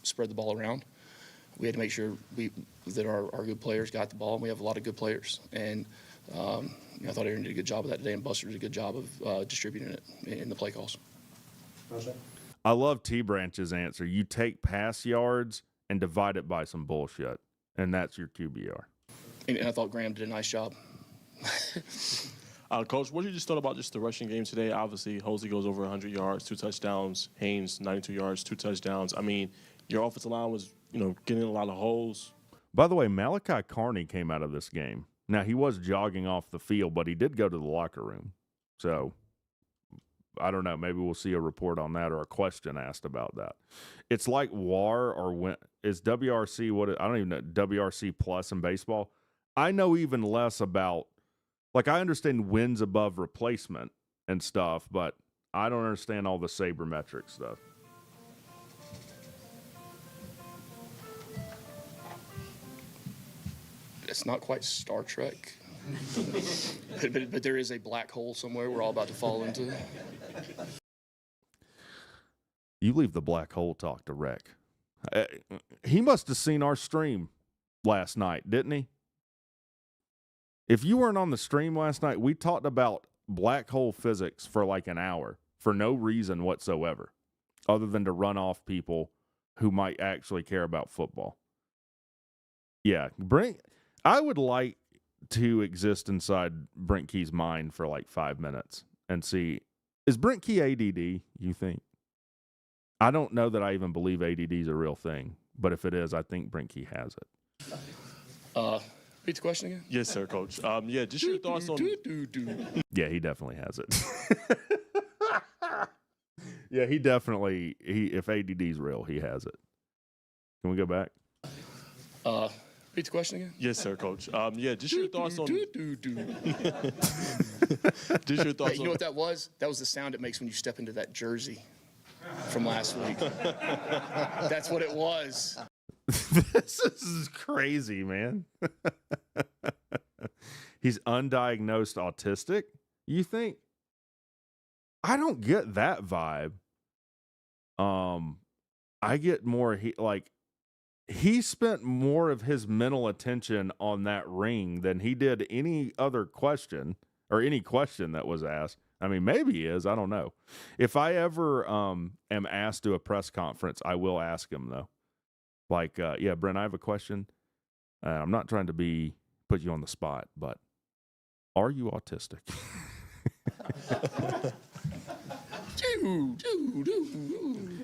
spread the ball around. We had to make sure that our good players got the ball, and we have a lot of good players. And I thought Aaron did a good job of that today, and Buster did a good job of distributing it in the play calls. I love T-Branch's answer. You take pass yards and divide it by some bullshit, and that's your QBR. And I thought Graham did a nice job. Coach, what did you just thought about just the rushing game today? Obviously, Hosey goes over 100 yards, 2 touchdowns. Haynes, 92 yards, 2 touchdowns. I mean, your offensive line was, getting a lot of holes. By the way, Malachi Carney came out of this game. Now, he was jogging off the field, but he did go to the locker room. So, I don't know. Maybe we'll see a report on that or a question asked about that. It's like WAR or is WRC, I don't even know, WRC plus in baseball. I know even less about, like, I understand wins above replacement and stuff, but I don't understand all the sabermetric stuff. It's not quite Star Trek, but there is a black hole somewhere we're all about to fall into. You leave the black hole talk to Rec. He must have seen our stream last night, didn't he? If you weren't on the stream last night, we talked about black hole physics for like an hour for no reason whatsoever, other than to run off people who might actually care about football. Yeah, I would like to exist inside Brent Key's mind for like 5 minutes and see, is Brent Key ADD, you think? I don't know that I even believe ADD is a real thing, but if it is, I think Brent Key has it. Repeat the question again? Yes, sir, Coach. Just your thoughts on... Yeah, he definitely has it. Yeah, he definitely, if ADD is real, he has it. Can we go back? Repeat the question again? Yes, sir, Coach. Just your thoughts on... Just your thoughts Hey, you know what that was? That was the sound it makes when you step into that jersey from last week. That's what it was. This is crazy, man. He's undiagnosed autistic, you think? I don't get that vibe. I get more, he spent more of his mental attention on that ring than he did any other question or any question that was asked. I mean, maybe he is. I don't know. If I ever am asked to a press conference, I will ask him, though. Like, Brent, I have a question. I'm not trying to put you on the spot, but are you autistic?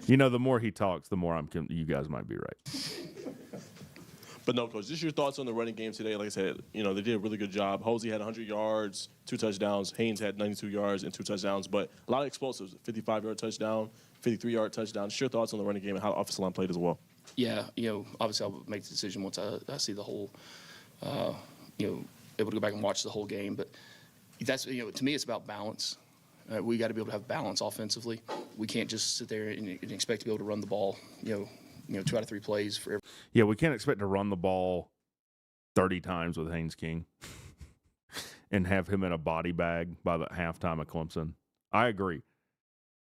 The more he talks, the more you guys might be right. But no, Coach, just your thoughts on the running game today. Like I said, they did a really good job. Hosey had 100 yards, 2 touchdowns. Haynes had 92 yards and 2 touchdowns. But a lot of explosives, 55-yard touchdown, 53-yard touchdown. Just your thoughts on the running game and how the offensive line played as well. Yeah, obviously I'll make the decision once I see the whole, able to go back and watch the whole game. But that's, to me, it's about balance. We got to be able to have balance offensively. We can't just sit there and expect to be able to run the ball, 2 out of 3 plays for every. Yeah, we can't expect to run the ball 30 times with Haynes King and have him in a body bag by the halftime of Clemson. I agree.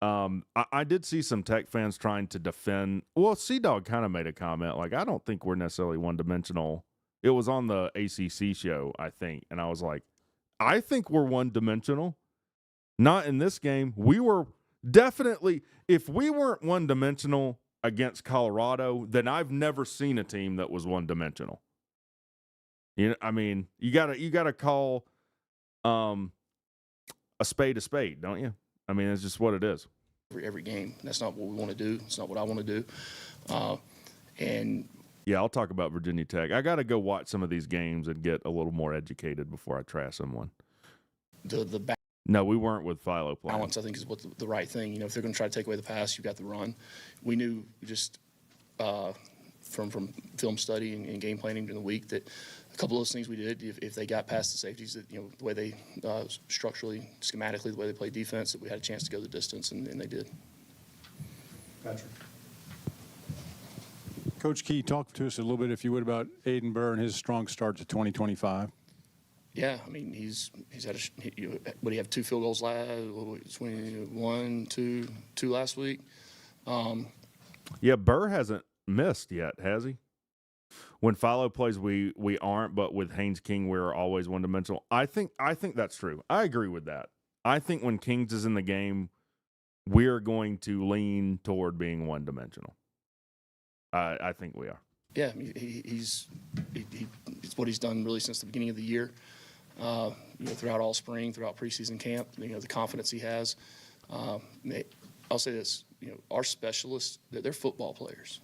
I did see some Tech fans trying to defend. Well, Sea-Dog kind of made a comment, like, I don't think we're necessarily one-dimensional. It was on the ACC show, I think, and I was like, I think we're one-dimensional. Not in this game. We were definitely, if we weren't one-dimensional against Colorado, then I've never seen a team that was one-dimensional. You gotta call a spade, don't you? I mean, it's just what it is. every game. And that's not what we want to do. It's not what I want to do. And Yeah, I'll talk about Virginia Tech. I got to go watch some of these games and get a little more educated before I trash someone. the No, we weren't with Philo playing. balance, I think, is what the right thing. You know, if they're going to try to take away the pass, you've got the run. We knew just from film study and game planning during the week that a couple of those things we did, if they got past the safeties, that, you know, the way they structurally, schematically, the way they play defense, that we had a chance to go the distance, and they did. Patrick. Coach Key, talk to us a little bit, if you would, about Aiden Burr and his strong start to 2025. Yeah, I mean, he's had what do you have, 2 field goals last, 21, 2 last week. Yeah, Burr hasn't missed yet, has he? When Philo plays, we aren't, but with Haynes King, we're always one-dimensional. I think that's true. I agree with that. I think when Kings is in the game, we're going to lean toward being one-dimensional. I think we are. Yeah, he's what he's done really since the beginning of the year. You know, throughout all spring, throughout preseason camp, you know, the confidence he has. I'll say this, you know, our specialists, they're football players.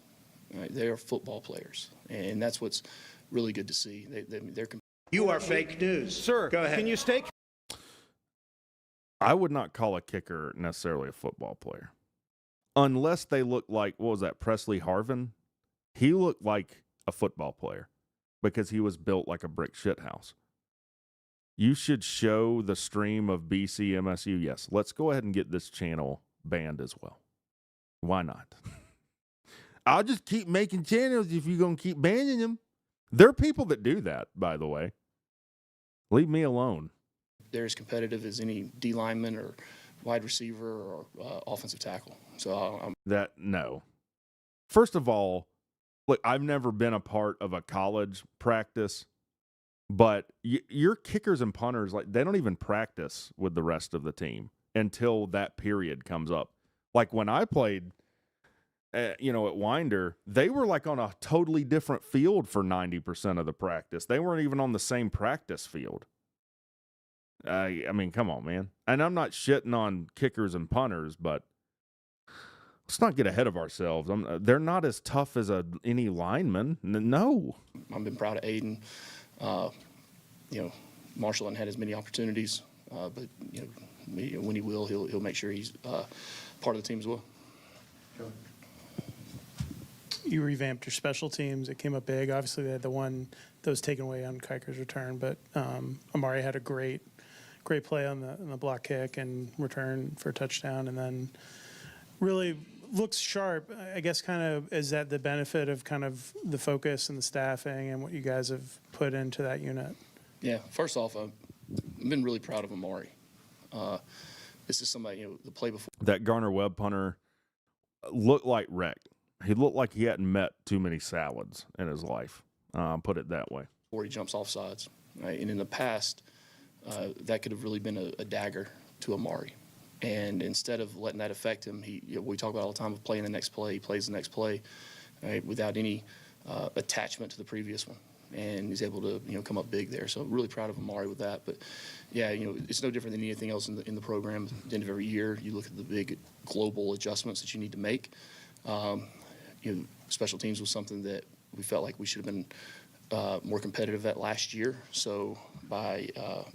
Right? They are football players, and that's what's really good to see. They're You are fake news. Sir, Go ahead. can you stay? I would not call a kicker necessarily a football player. Unless they look like, what was that, Presley Harvin? He looked like a football player because he was built like a brick shithouse. You should show the stream of BC MSU. Yes, let's go ahead and get this channel banned as well. Why not? I'll just keep making channels if you're going to keep banning them. There are people that do that, by the way. Leave me alone. they're as competitive as any D lineman or wide receiver or offensive tackle. So no. First of all, look, I've never been a part of a college practice, but your kickers and punters, like, they don't even practice with the rest of the team until that period comes up. Like when I played, at Winder, they were like on a totally different field for 90% of the practice. They weren't even on the same practice field. I mean, come on, man. And I'm not shitting on kickers and punters, but let's not get ahead of ourselves. They're not as tough as any lineman. No. I've been proud of Aiden. Marshall hasn't had as many opportunities, but when he will, he'll make sure he's part of the team as well. You revamped your special teams. It came up big. Obviously, they had the one that was taken away on Kiker's return, but Amari had a great play on the block kick and return for a touchdown, and then really looks sharp. I guess kind of is that the benefit of kind of the focus and the staffing and what you guys have put into that unit? Yeah, first off, I've been really proud of Amari. This is somebody, the play before. That Gardner Webb punter looked like wreck. He looked like he hadn't met too many salads in his life. Put it that way. Before he jumps off sides. Right? And in the past, that could have really been a dagger to Amari. And instead of letting that affect him, we talk about all the time of playing the next play. He plays the next play, right, without any attachment to the previous one. And he's able to, come up big there. So really proud of Amari with that. But yeah, it's no different than anything else in the program. At the end of every year, you look at the big global adjustments that you need to make. Special teams was something that we felt like we should have been more competitive at last year. So by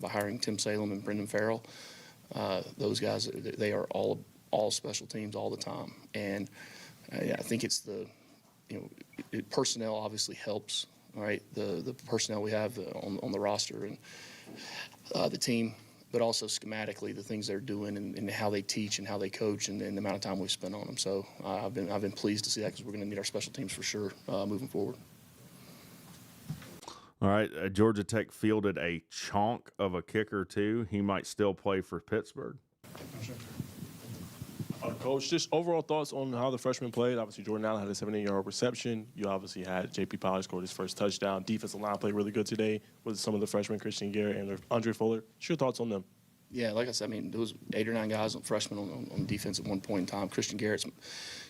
hiring Tim Salem and Brendan Farrell, those guys, they are all special teams all the time. And I think it's personnel obviously helps. All right, the personnel we have on the roster and the team, but also schematically the things they're doing and how they teach and how they coach and the amount of time we've spent on them. So I've been pleased to see that because we're going to need our special teams for sure moving forward. All right, Georgia Tech fielded a chonk of a kicker too. He might still play for Pittsburgh. Coach, just overall thoughts on how the freshmen played. Obviously, Jordan Allen had a 78-yard reception. You obviously had J.P. Pollard scored his first touchdown. Defensive line played really good today with some of the freshmen, Christian Garrett and Andre Fuller. What's your thoughts on them? Yeah, like I said, there was 8 or 9 guys, freshmen on defense at one point in time. Christian Garrett's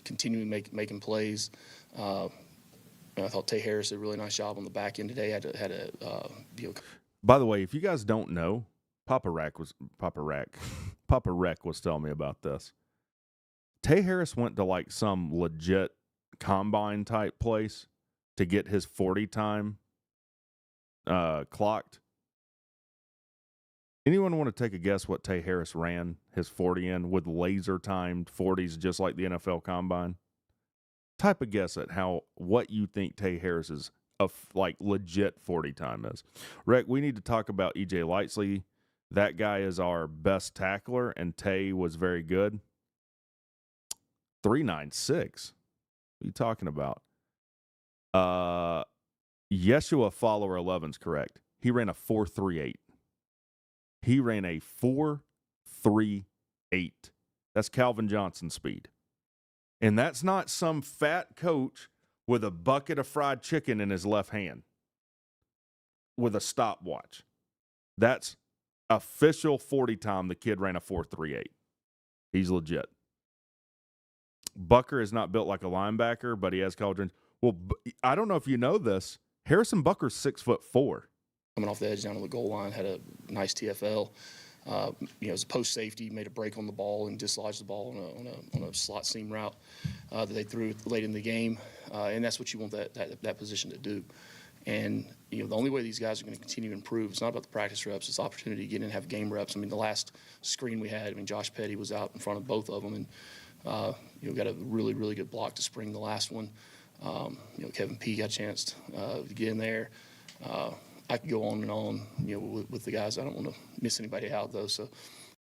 continuing making plays. I thought Tay Harris did a really nice job on the back end today. By the way, if you guys don't know, Papa Rack was telling me about this. Tay Harris went to like some legit combine type place to get his 40 time clocked. Anyone want to take a guess what Tay Harris ran his 40 in with laser timed 40s just like the NFL combine? Type a guess at what you think Tay Harris's like legit 40 time is. Rick, we need to talk about EJ Lightsley. That guy is our best tackler, and Tay was very good. 396. What are you talking about? Yeshua Follower 11's correct. He ran a 4.38. He ran a 4.38. That's Calvin Johnson speed. And that's not some fat coach with a bucket of fried chicken in his left hand with a stopwatch. That's official 40 time. The kid ran a 4.38. He's legit. Bucker is not built like a linebacker, but he has college range. Well, I don't know if you know this. Harrison Bucker's 6'4". Coming off the edge down on the goal line, had a nice TFL. As a post safety, made a break on the ball and dislodged the ball on a slot seam route that they threw late in the game, and that's what you want that position to do. And the only way these guys are going to continue to improve, it's not about the practice reps, it's opportunity to get in and have game reps. I mean, the last screen we had, Josh Petty was out in front of both of them, and got a really, really good block to spring the last one. Kevin P got a chance to get in there. I could go on and on, with the guys. I don't want to miss anybody out, though. So,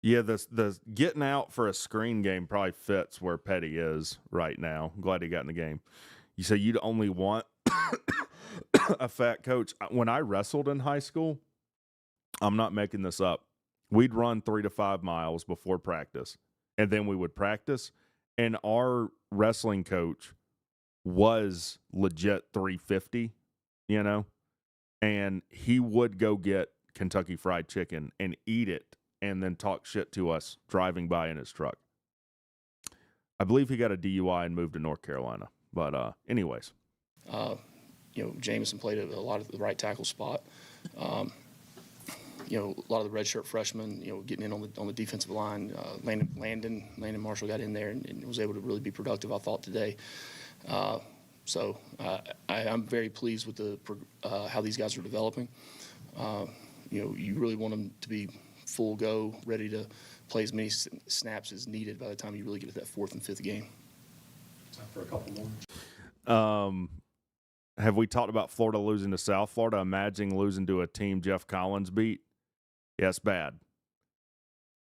yeah, the getting out for a screen game probably fits where Petty is right now. I'm glad he got in the game. You say you'd only want a fat coach. When I wrestled in high school, I'm not making this up. We'd run 3 to 5 miles before practice, and then we would practice. And our wrestling coach was legit 350, and he would go get Kentucky Fried Chicken and eat it and then talk shit to us driving by in his truck. I believe he got a DUI and moved to North Carolina. But anyways. Jamison played a lot of the right tackle spot. A lot of the redshirt freshmen, getting in on the defensive line. Landon Marshall got in there and was able to really be productive, I thought, today. So I'm very pleased with how these guys are developing. You really want them to be full go, ready to play as many snaps as needed by the time you really get to that 4th and 5th game. Time for a couple more. Have we talked about Florida losing to South Florida? Imagining losing to a team Jeff Collins beat. Yeah, it's bad.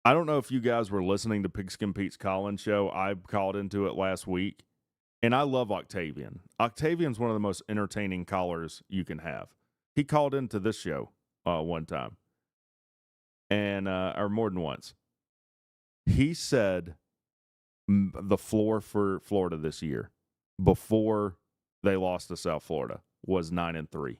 I don't know if you guys were listening to Pigskin Pete's Collins show. I called into it last week, and I love Octavian. Octavian's one of the most entertaining callers you can have. He called into this show one time, and or more than once. He said the floor for Florida this year, before they lost to South Florida, was 9-3.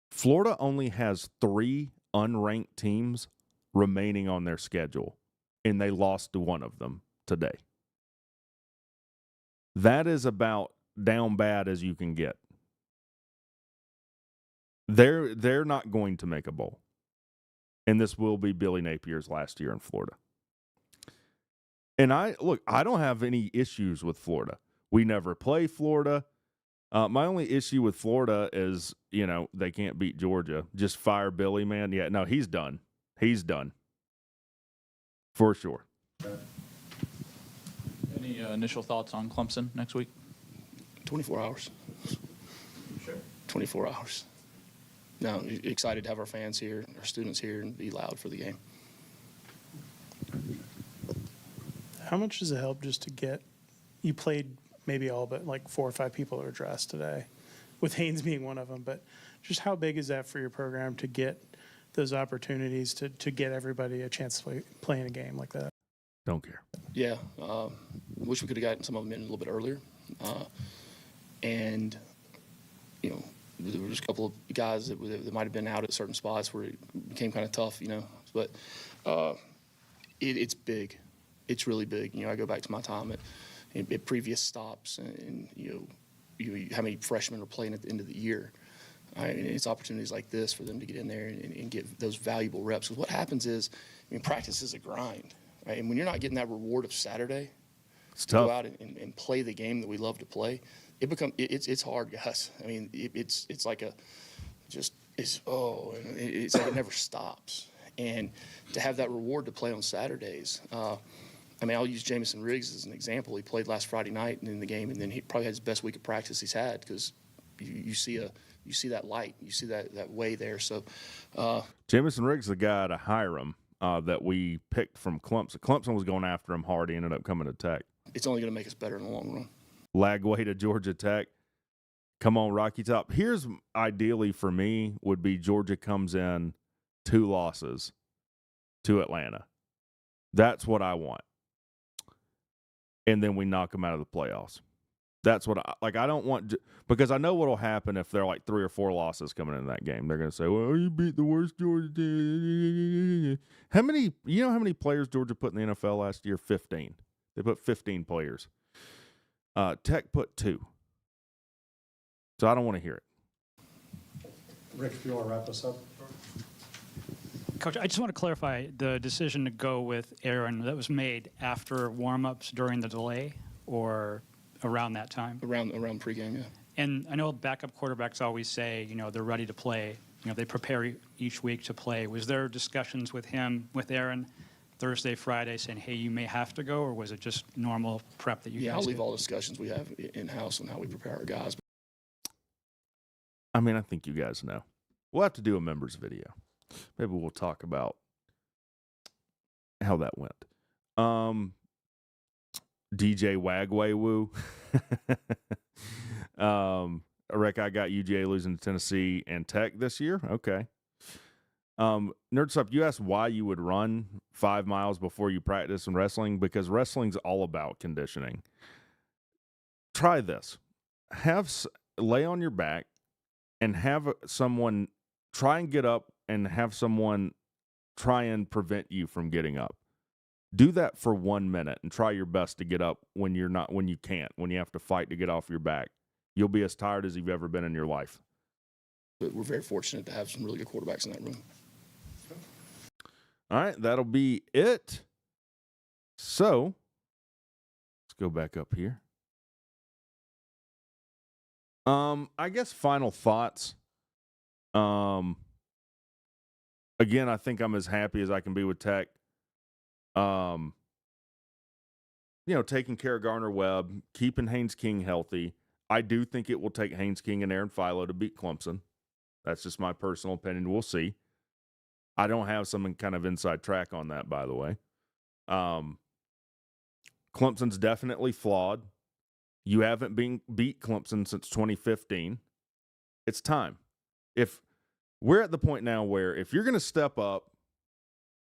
Florida only has 3 unranked teams remaining on their schedule, and they lost to one of them today. That is about down bad as you can get. They're not going to make a bowl, and this will be Billy Napier's last year in Florida. And I don't have any issues with Florida. We never play Florida. My only issue with Florida is, they can't beat Georgia. Just fire Billy, man. Yeah, no, he's done. He's done. For sure. Any initial thoughts on Clemson next week? 24 hours. Sure. 24 hours. No, excited to have our fans here, our students here, and be loud for the game. How much does it help just to get – you played maybe all but like 4 or 5 people are dressed today, with Haynes being one of them. But just how big is that for your program to get those opportunities to get everybody a chance to play in a game like that? Don't care. Yeah. Wish we could have gotten some of them in a little bit earlier. And, there was a couple of guys that might have been out at certain spots where it became kind of tough, But it's big. It's really big. I go back to my time at previous stops, and how many freshmen are playing at the end of the year. And it's opportunities like this for them to get in there and get those valuable reps. Because what happens is, practice is a grind, right? And when you're not getting that reward of Saturday, It's go tough. out and play the game that we love to play, it's hard, guys. I mean, it's like it's like it never stops. And to have that reward to play on Saturdays, I mean, I'll use Jamison Riggs as an example. He played last Friday night in the game, and then he probably had his best week of practice he's had because you see that light, you see that way there. So, Jamison Riggs, the guy to Hiram that we picked from Clemson. Clemson was going after him hard. He ended up coming to Tech. It's only going to make us better in the long run. Lagway to Georgia Tech. Come on, Rocky Top. Here's ideally for me would be Georgia comes in 2 losses to Atlanta. That's what I want. And then we knock them out of the playoffs. That's what I don't want, because I know what will happen if there are like 3 or 4 losses coming in that game. They're going to say, well, you beat the worst Georgia team. How many players Georgia put in the NFL last year? 15. They put 15 players. Tech put 2. So I don't want to hear it. Rick, if you want to wrap us up. Coach, I just want to clarify the decision to go with Aaron that was made after warm-ups during the delay or around that time? Around pregame, yeah. And I know backup quarterbacks always say, they're ready to play. They prepare each week to play. Was there discussions with Aaron, Thursday, Friday, saying, hey, you may have to go, or was it just normal prep that you guys Yeah, I'll leave did? all discussions we have in-house on how we prepare our guys. I mean, I think you guys know. We'll have to do a members video. Maybe we'll talk about how that went. DJ Wagway Woo. Rick, I got UGA losing to Tennessee and Tech this year. Okay. Nerds Up, you asked why you would run 5 miles before you practice in wrestling, because wrestling's all about conditioning. Try this. Lay on your back and have someone try and get up and have someone try and prevent you from getting up. Do that for 1 minute and try your best to get up when you have to fight to get off your back. You'll be as tired as you've ever been in your life. But we're very fortunate to have some really good quarterbacks in that room. All right, that'll be it. So, let's go back up here. I guess final thoughts. Again, I think I'm as happy as I can be with Tech. Taking care of Gardner Webb, keeping Haynes King healthy. I do think it will take Haynes King and Aaron Philo to beat Clemson. That's just my personal opinion. We'll see. I don't have some kind of inside track on that, by the way. Clemson's definitely flawed. You haven't beat Clemson since 2015. It's time. If we're at the point now where if you're going to step up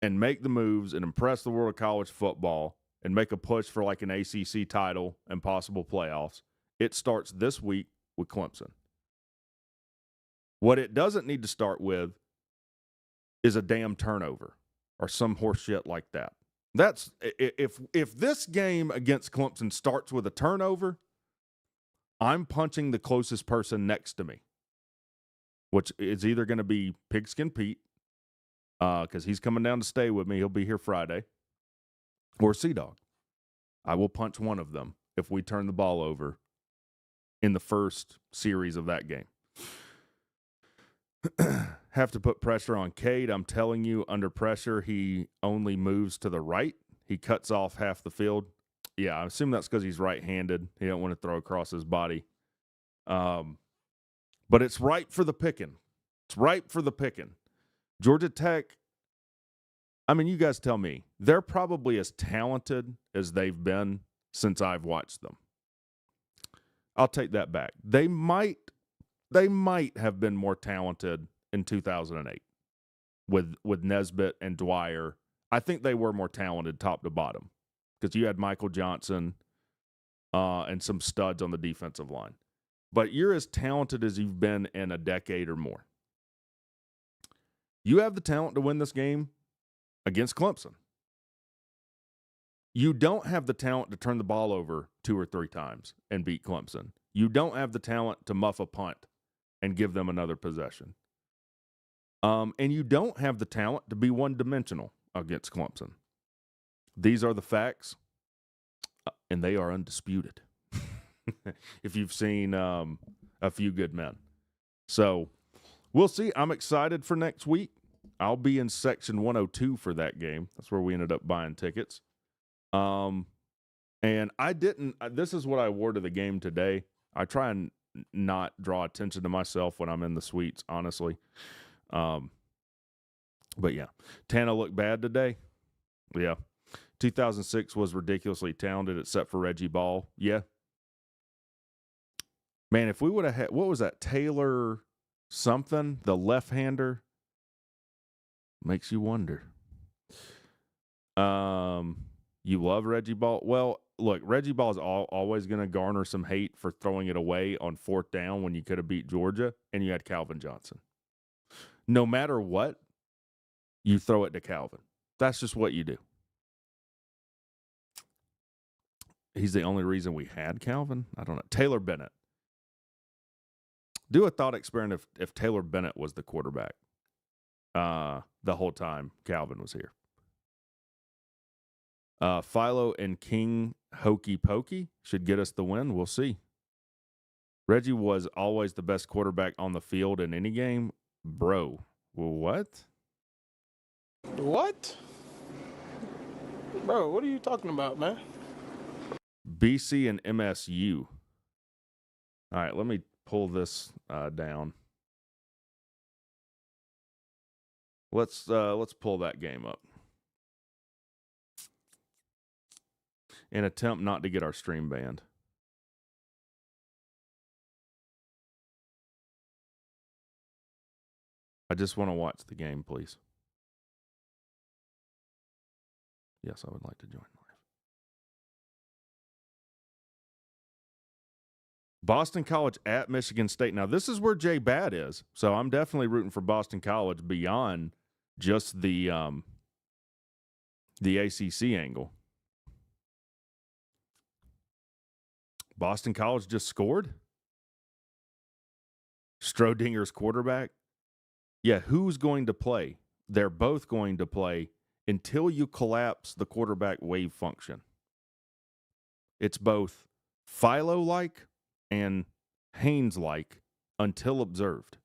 and make the moves and impress the world of college football and make a push for like an ACC title and possible playoffs, it starts this week with Clemson. What it doesn't need to start with is a damn turnover or some horse shit like that. That's if this game against Clemson starts with a turnover, I'm punching the closest person next to me, which is either going to be Pigskin Pete, because he's coming down to stay with me. He'll be here Friday, or Sea-Dog. I will punch one of them if we turn the ball over in the first series of that game. Have to put pressure on Cade. I'm telling you, under pressure, he only moves to the right. He cuts off half the field. Yeah, I assume that's because he's right-handed. He don't want to throw across his body. But it's ripe for the picking. It's ripe for the picking. Georgia Tech, I mean, you guys tell me. They're probably as talented as they've been since I've watched them. I'll take that back. They might have been more talented in 2008 with Nesbitt and Dwyer. I think they were more talented top to bottom because you had Michael Johnson and some studs on the defensive line. But you're as talented as you've been in a decade or more. You have the talent to win this game against Clemson. You don't have the talent to turn the ball over 2 or 3 times and beat Clemson. You don't have the talent to muff a punt and give them another possession. And you don't have the talent to be one-dimensional against Clemson. These are the facts. and they are undisputed. If you've seen A Few Good Men. So we'll see. I'm excited for next week. I'll be in section 102 for that game. That's where we ended up buying tickets. And I didn't, this is what I wore to the game today. I try and not draw attention to myself when I'm in the suites, honestly. But yeah, Tana looked bad today. Yeah. 2006 was ridiculously talented except for Reggie Ball. Yeah. Man, if we would have had, what was that, Taylor something, the left-hander? Makes you wonder. You love Reggie Ball? Well, look, Reggie Ball is always going to garner some hate for throwing it away on 4th down when you could have beat Georgia, and you had Calvin Johnson. No matter what, you throw it to Calvin. That's just what you do. He's the only reason we had Calvin? I don't know. Taylor Bennett. Do a thought experiment if Taylor Bennett was the quarterback the whole time Calvin was here. Philo and King Hokey Pokey should get us the win. We'll see. Reggie was always the best quarterback on the field in any game. Bro, what? What? Bro, what are you talking about, man? BC and MSU. All right, let me pull this down. Let's pull that game up. And attempt not to get our stream banned. I just want to watch the game, please. Yes, I would like to join live. Boston College at Michigan State. Now, this is where Jay Bad is. So I'm definitely rooting for Boston College beyond just the ACC angle. Boston College just scored? Strodinger's quarterback? Yeah, who's going to play? They're both going to play until you collapse the quarterback wave function. It's both Philo-like and Haynes-like until observed.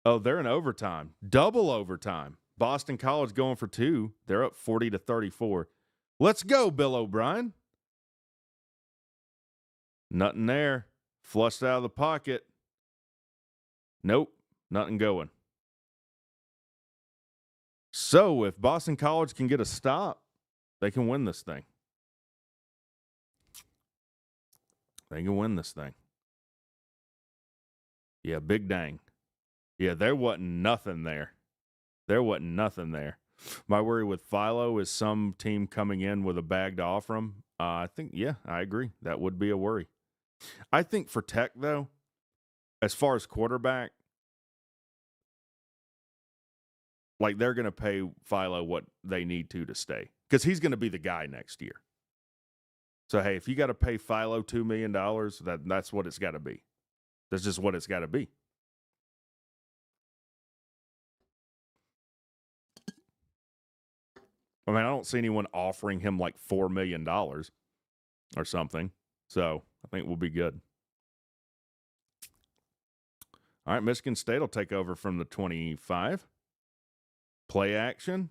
Oh, they're in overtime. Double overtime. Boston College going for 2. They're up 40-34. Let's go, Bill O'Brien. Nothing there. Flushed out of the pocket. Nope. Nothing going. So if Boston College can get a stop, they can win this thing. They can win this thing. Yeah, big dang. Yeah, there wasn't nothing there. There wasn't nothing there. My worry with Philo is some team coming in with a bag to offer him. I think, yeah, I agree. That would be a worry. I think for Tech, though, as far as quarterback, like they're going to pay Philo what they need to stay because he's going to be the guy next year. So, hey, if you got to pay Philo $2 million, that's what it's got to be. That's just what it's got to be. I mean, I don't see anyone offering him like $4 million or something. So I think we'll be good. All right, Michigan State will take over from the 25. Play action.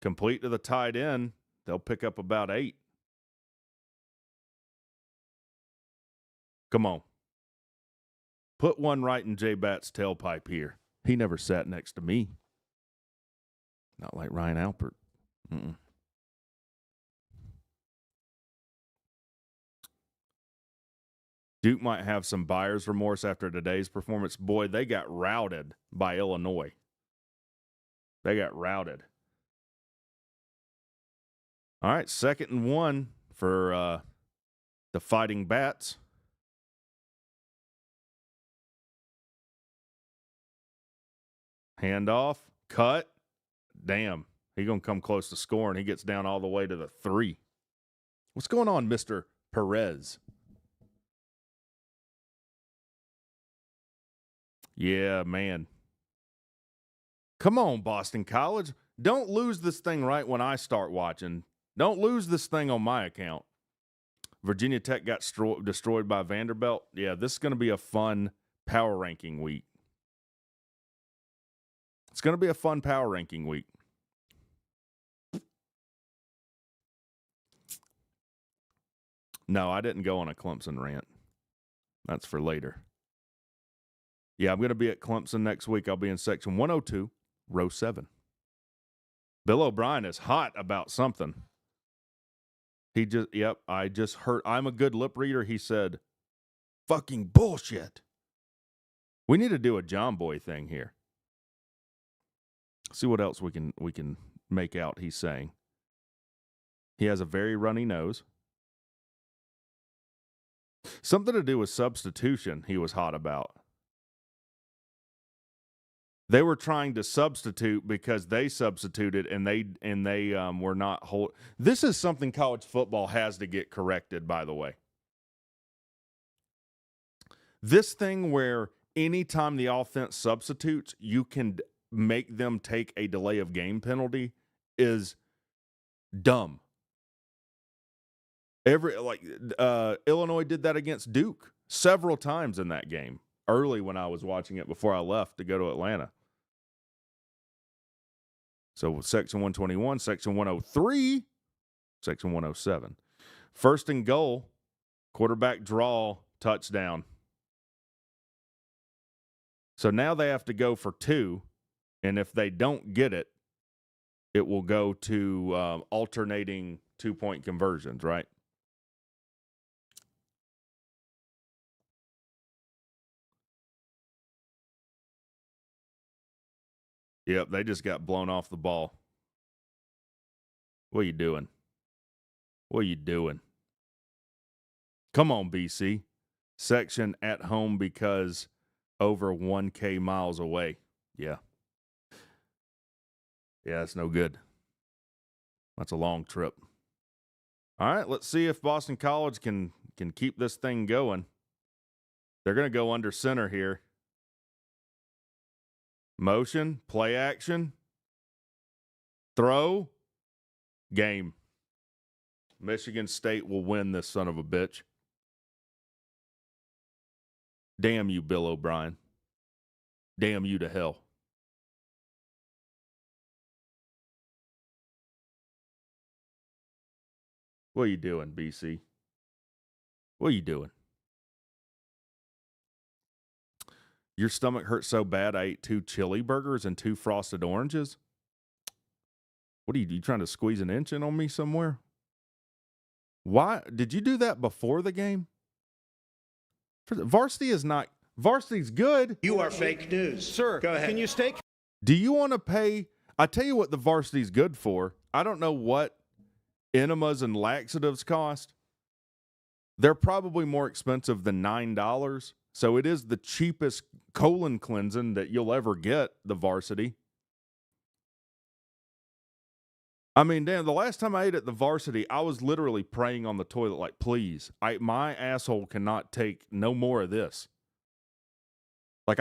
Complete to the tight end. They'll pick up about 8. Come on. Put one right in J-Bat's tailpipe here. He never sat next to me. Not like Ryan Alpert. Mm-mm. Duke might have some buyer's remorse after today's performance. Boy, they got routed by Illinois. They got routed. All right, 2nd and 1 for the Fighting Bats. Handoff, cut. Damn, he's going to come close to scoring. He gets down all the way to the 3. What's going on, Mr. Perez? Yeah, man. Come on, Boston College. don't lose this thing right when I start watching. Don't lose this thing on my account. Virginia Tech got destroyed by Vanderbilt. Yeah, this is going to be a fun power ranking week. It's going to be a fun power ranking week. No, I didn't go on a Clemson rant. That's for later. Yeah, I'm going to be at Clemson next week. I'll be in section 102, row 7. Bill O'Brien is hot about something. I just heard, I'm a good lip reader. He said, fucking bullshit. We need to do a John Boy thing here. See what else we can make out he's saying. He has a very runny nose. Something to do with substitution he was hot about. They were trying to substitute because they substituted and they were not whole. This is something college football has to get corrected, by the way. This thing where anytime the offense substitutes, you can make them take a delay of game penalty is dumb. Illinois did that against Duke several times in that game early when I was watching it before I left to go to Atlanta. So section 121, section 103, section 107. First and goal, quarterback draw, touchdown. So now they have to go for 2, and if they don't get it, it will go to alternating 2-point conversions, right? Yep, they just got blown off the ball. What are you doing? What are you doing? Come on, BC. Section at home because over 1K miles away. Yeah. Yeah, that's no good. That's a long trip. All right, let's see if Boston College can keep this thing going. They're going to go under center here. Motion, play action, throw, game. Michigan State will win this son of a bitch. Damn you, Bill O'Brien. Damn you to hell. What are you doing, BC? What are you doing? Your stomach hurt so bad I ate 2 chili burgers and 2 frosted oranges? What are you trying to squeeze an inch in on me somewhere? Why? Did you do that before the game? Varsity's good. You are fake news. Sir, go ahead. Can you stay? Do you want to pay? I tell you what the varsity's good for. I don't know what enemas and laxatives cost. They're probably more expensive than $9. So it is the cheapest colon cleansing that you'll ever get, the Varsity. I mean, damn, the last time I ate at the Varsity, I was literally praying on the toilet like, please, my asshole cannot take no more of this. Like,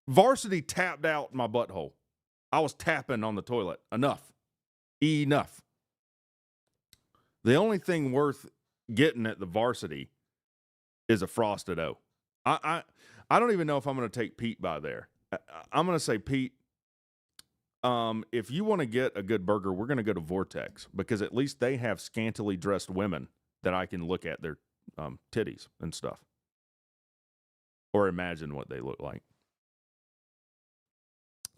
Varsity tapped out my butthole. I was tapping on the toilet. Enough. Enough. The only thing worth getting at the Varsity is a Frosted O. I don't even know if I'm going to take Pete by there. I'm going to say, Pete, if you want to get a good burger, we're going to go to Vortex because at least they have scantily dressed women that I can look at their titties and stuff or imagine what they look like.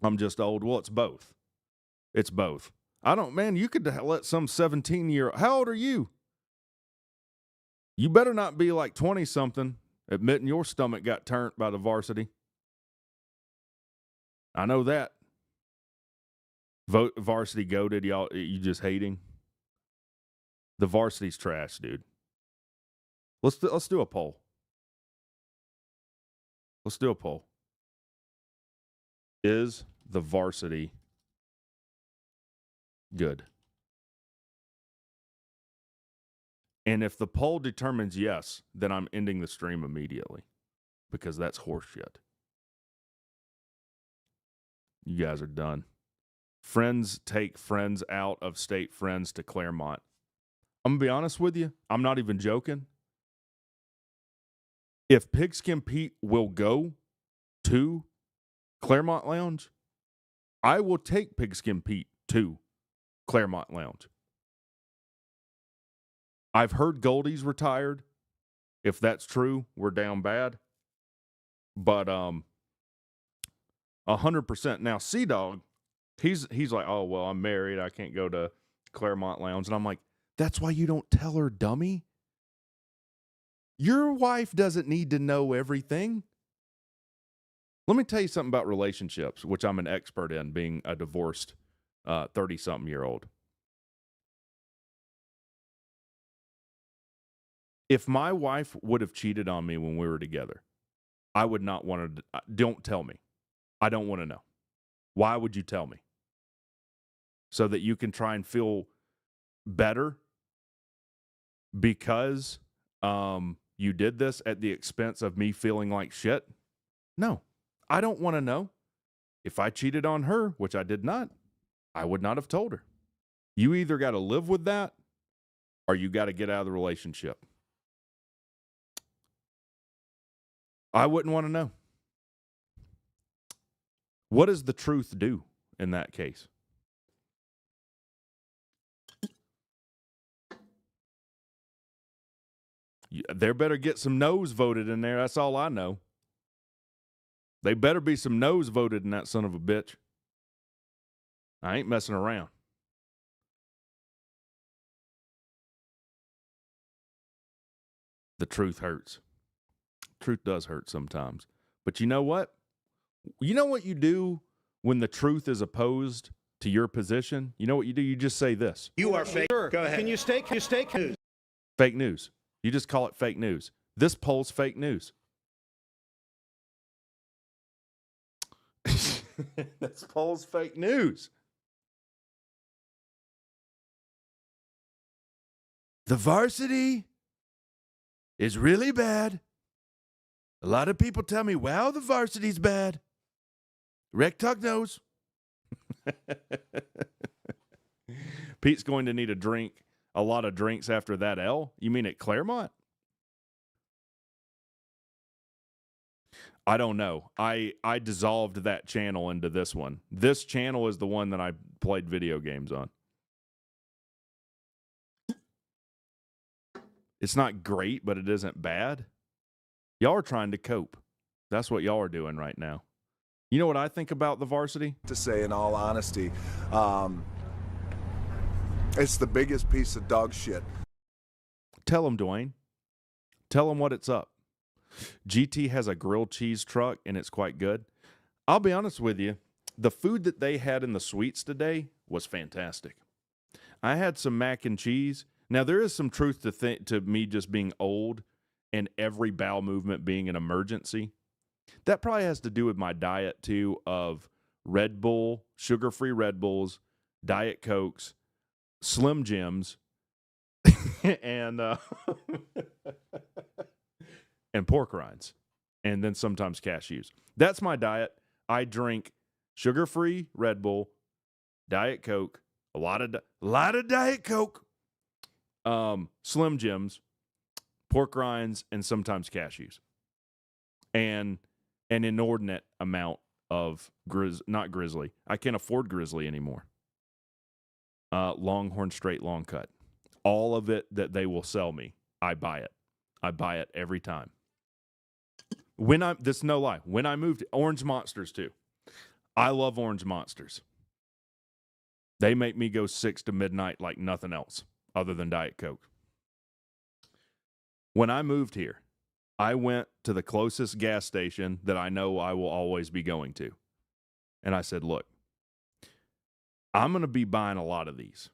I'm just old. Well, it's both. It's both. You could let some 17-year-old. How old are you? You better not be like 20-something admitting your stomach got turned by the Varsity. I know that. Varsity goated, y'all. You just hating. The Varsity's trash, dude. Let's do a poll. Let's do a poll. Is the Varsity good? And if the poll determines yes, then I'm ending the stream immediately because that's horseshit. You guys are done. friends take friends out of state friends to Claremont. I'm going to be honest with you. I'm not even joking. If Pigskin Pete will go to Claremont Lounge, I will take Pigskin Pete to Claremont Lounge. I've heard Goldie's retired. If that's true, we're down bad. But 100%. Now, Sea-Dog, he's like, oh, well, I'm married. I can't go to Claremont Lounge. And I'm like, that's why you don't tell her, dummy. Your wife doesn't need to know everything. Let me tell you something about relationships, which I'm an expert in, being a divorced 30-something-year-old. If my wife would have cheated on me when we were together, I would not want to. Don't tell me. I don't want to know. Why would you tell me? So that you can try and feel better because you did this at the expense of me feeling like shit? No, I don't want to know. If I cheated on her, which I did not, I would not have told her. You either got to live with that or you got to get out of the relationship. I wouldn't want to know. What does the truth do in that case? There better get some no's voted in there. That's all I know. They better be some no's voted in that son of a bitch. I ain't messing around. The truth hurts. Truth does hurt sometimes. But you know what? You know what you do when the truth is opposed to your position? You know what you do? You just say this. You are fake. Sure. Go ahead. Can you stay news? Fake news. You just call it fake news. This poll's fake news. This poll's fake news. The varsity is really bad. A lot of people tell me, wow, the varsity's bad. Rec Talk knows. Pete's going to need a lot of drinks after that L. You mean at Claremont? I don't know. I dissolved that channel into this one. This channel is the one that I played video games on. It's not great, but it isn't bad. Y'all are trying to cope. That's what y'all are doing right now. You know what I think about the varsity? To say, in all honesty, it's the biggest piece of dog shit. Tell him, Dwayne. Tell him what it's up. GT has a grilled cheese truck, and it's quite good. I'll be honest with you. The food that they had in the suites today was fantastic. I had some mac and cheese. Now, there is some truth to me just being old and every bowel movement being an emergency. That probably has to do with my diet, too, of Red Bull, sugar-free Red Bulls, Diet Cokes, Slim Jims, and and pork rinds, and then sometimes cashews. That's my diet. I drink sugar-free Red Bull, Diet Coke, a lot of Diet Coke, Slim Jims, pork rinds, and sometimes cashews, and an inordinate amount of not Grizzly. I can't afford Grizzly anymore. Longhorn straight long cut. All of it that they will sell me, I buy it. I buy it every time. This is no lie. When I moved, Orange Monsters too. I love Orange Monsters. They make me go 6 to midnight like nothing else other than Diet Coke. When I moved here, I went to the closest gas station that I know I will always be going to. And I said, look, I'm going to be buying a lot of these.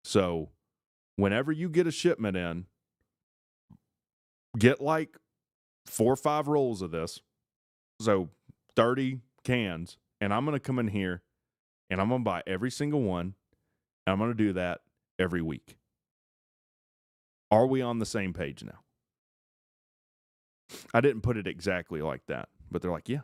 So whenever you get a shipment in, get like 4 or 5 rolls of this. So 30 cans. And I'm going to come in here and I'm going to buy every single one. And I'm going to do that every week. Are we on the same page now? I didn't put it exactly like that, but they're like, yeah.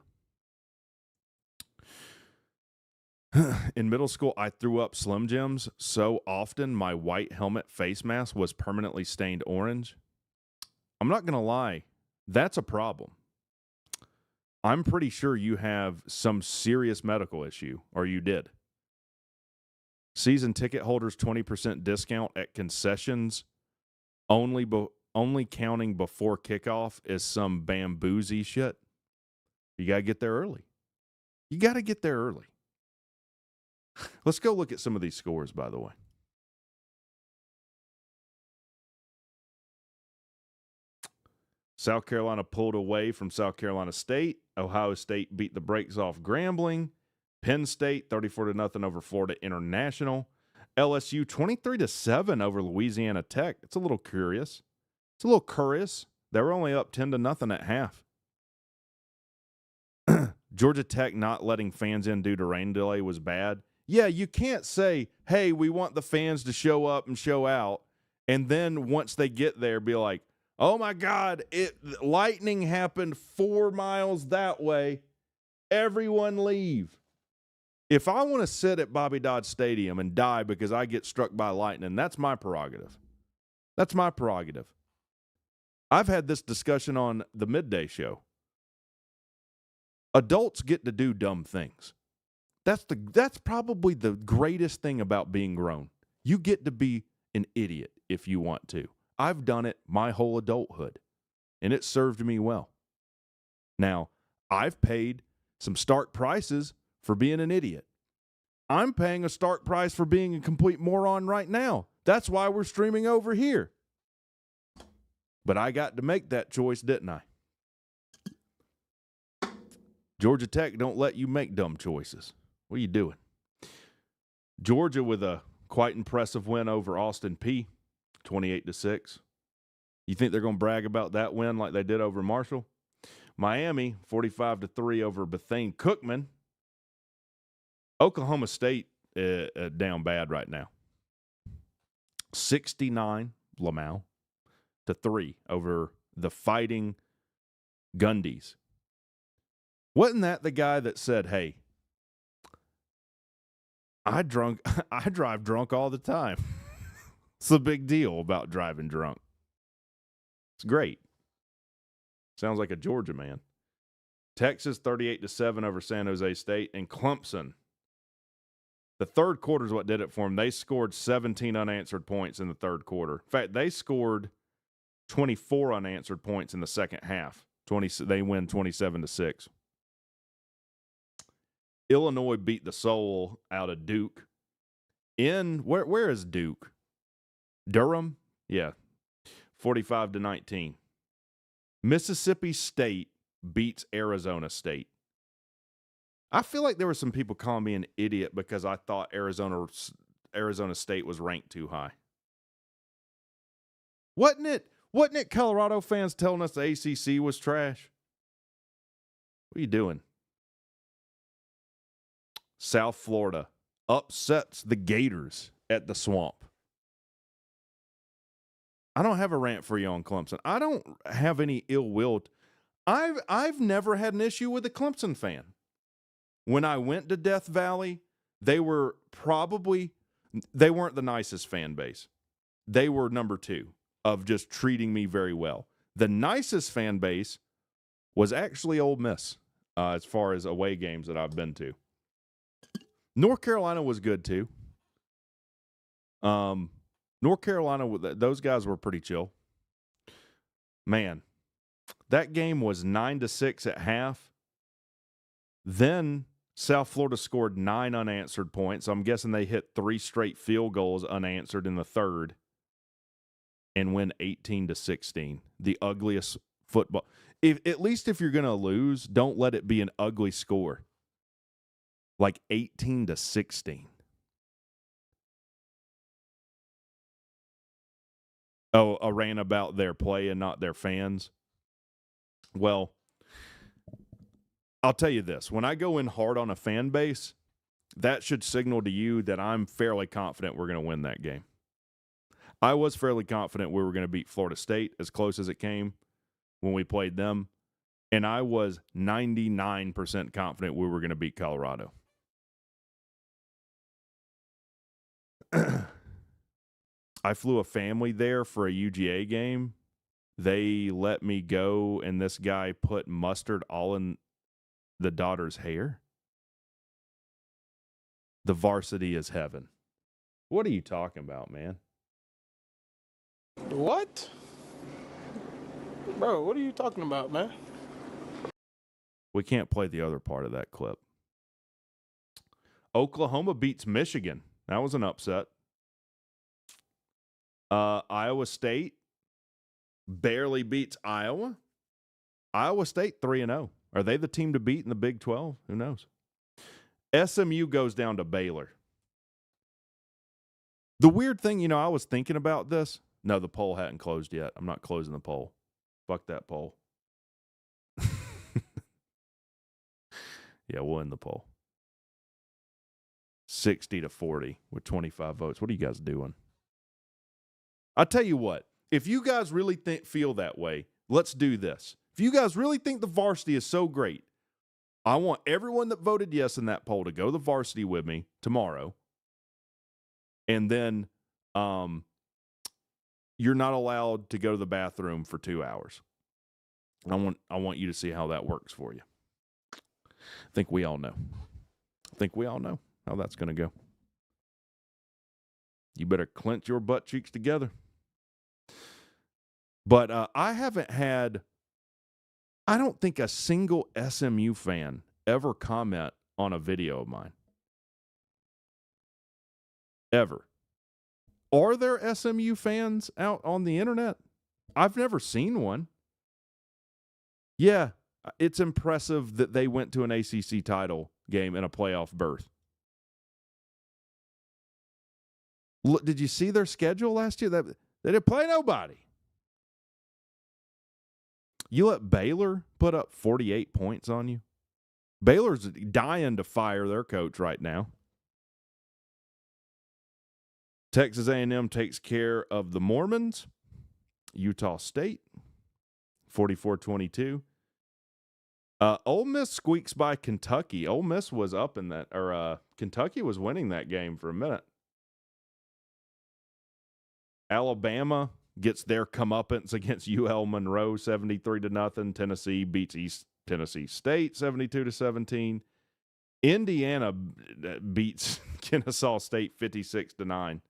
In middle school, I threw up Slim Jims so often my white helmet face mask was permanently stained orange. I'm not going to lie. That's a problem. I'm pretty sure you have some serious medical issue, or you did. Season ticket holders 20% discount at concessions only counting before kickoff is some bamboozly shit. You got to get there early. You got to get there early. Let's go look at some of these scores, by the way. South Carolina pulled away from South Carolina State. Ohio State beat the brakes off Grambling. Penn State 34-0 over Florida International. LSU 23-7 over Louisiana Tech. It's a little curious. It's a little curious. They were only up 10-0 at half. Georgia Tech not letting fans in due to rain delay was bad. Yeah, you can't say, hey, we want the fans to show up and show out, and then once they get there, be like, oh, my God, lightning happened 4 miles that way. Everyone leave. If I want to sit at Bobby Dodd Stadium and die because I get struck by lightning, that's my prerogative. That's my prerogative. I've had this discussion on the midday show. Adults get to do dumb things. That's probably the greatest thing about being grown. You get to be an idiot if you want to. I've done it my whole adulthood, and it served me well. Now, I've paid some stark prices for being an idiot. I'm paying a stark price for being a complete moron right now. That's why we're streaming over here. But I got to make that choice, didn't I? Georgia Tech don't let you make dumb choices. What are you doing? Georgia with a quite impressive win over Austin Peay, 28-6. You think they're going to brag about that win like they did over Marshall? Miami, 45-3 over Bethune-Cookman. Oklahoma State down bad right now. 69 Lamau to 3 over the Fighting Gundies. Wasn't that the guy that said, hey, I drive drunk all the time. It's a big deal about driving drunk. It's great. Sounds like a Georgia man. Texas 38-7 over San Jose State, and Clemson. The third quarter is what did it for them. They scored 17 unanswered points in the third quarter. In fact, they scored 24 unanswered points in the second half. They win 27-6. Illinois beat the soul out of Duke. Where is Duke? Durham? Yeah. 45-19. Mississippi State beats Arizona State. I feel like there were some people calling me an idiot because I thought Arizona State was ranked too high. Wasn't it Colorado fans telling us the ACC was trash? What are you doing? South Florida upsets the Gators at the Swamp. I don't have a rant for you on Clemson. I don't have any ill will. I've never had an issue with a Clemson fan. When I went to Death Valley, they weren't the nicest fan base. They were number 2 of just treating me very well. The nicest fan base was actually Ole Miss as far as away games that I've been to. North Carolina was good too. North Carolina, those guys were pretty chill. Man, that game was 9-6 at half. Then South Florida scored 9 unanswered points. So I'm guessing they hit 3 straight field goals unanswered in the third and win 18-16. The ugliest football. At least if you're going to lose, don't let it be an ugly score. Like 18-16. Oh, a rant about their play and not their fans. Well, I'll tell you this. When I go in hard on a fan base, that should signal to you that I'm fairly confident we're going to win that game. I was fairly confident we were going to beat Florida State as close as it came when we played them. And I was 99% confident we were going to beat Colorado. I flew a family there for a UGA game. They let me go, and this guy put mustard all in the daughter's hair. The varsity is heaven. What are you talking about, man? What? Bro, what are you talking about, man? We can't play the other part of that clip. Oklahoma beats Michigan. That was an upset. Iowa State barely beats Iowa. Iowa State 3-0. Are they the team to beat in the Big 12? Who knows? SMU goes down to Baylor. The weird thing, I was thinking about this. No, the poll hadn't closed yet. I'm not closing the poll. Fuck that poll. Yeah, we'll end the poll. 60-40 with 25 votes. What are you guys doing? I tell you what, if you guys really feel that way, let's do this. If you guys really think the varsity is so great, I want everyone that voted yes in that poll to go to the varsity with me tomorrow. And then you're not allowed to go to the bathroom for 2 hours. I want you to see how that works for you. I think we all know how that's going to go. You better clench your butt cheeks together. But I haven't had, I don't think a single SMU fan ever comment on a video of mine. Ever. Are there SMU fans out on the internet? I've never seen one. Yeah, it's impressive that they went to an ACC title game in a playoff berth. Look, did you see their schedule last year? They didn't play nobody. You let Baylor put up 48 points on you? Baylor's dying to fire their coach right now. Texas A&M takes care of the Mormons. Utah State, 44-22. Ole Miss squeaks by Kentucky. Ole Miss was up in that, or Kentucky was winning that game for a minute. Alabama gets their comeuppance against UL Monroe, 73-0. Tennessee beats East Tennessee State, 72-17. Indiana beats Kennesaw State, 56-9.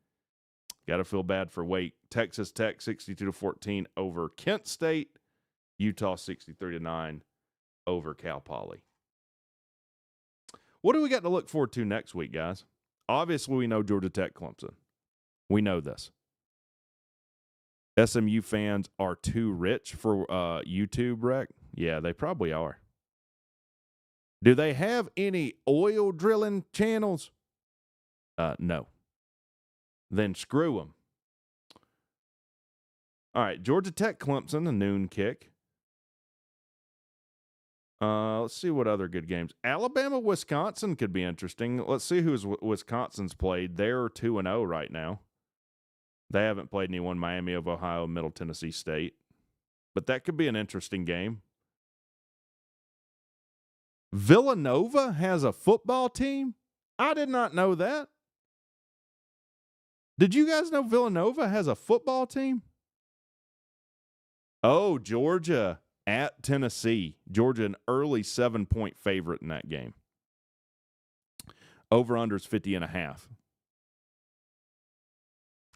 Got to feel bad for Wake. Texas Tech, 62-14 over Kent State. Utah, 63-9 over Cal Poly. What do we got to look forward to next week, guys? Obviously, we know Georgia Tech, Clemson. We know this. SMU fans are too rich for YouTube, Rec? Yeah, they probably are. Do they have any oil drilling channels? No. Then screw them. All right, Georgia Tech, Clemson, a noon kick. Let's see what other good games. Alabama, Wisconsin could be interesting. Let's see who's Wisconsin's played. They're 2-0 right now. They haven't played anyone. Miami of Ohio, Middle Tennessee State. But that could be an interesting game. Villanova has a football team? I did not know that. Did you guys know Villanova has a football team? Oh, Georgia at Tennessee. Georgia an early 7-point favorite in that game. Over-under's 50.5.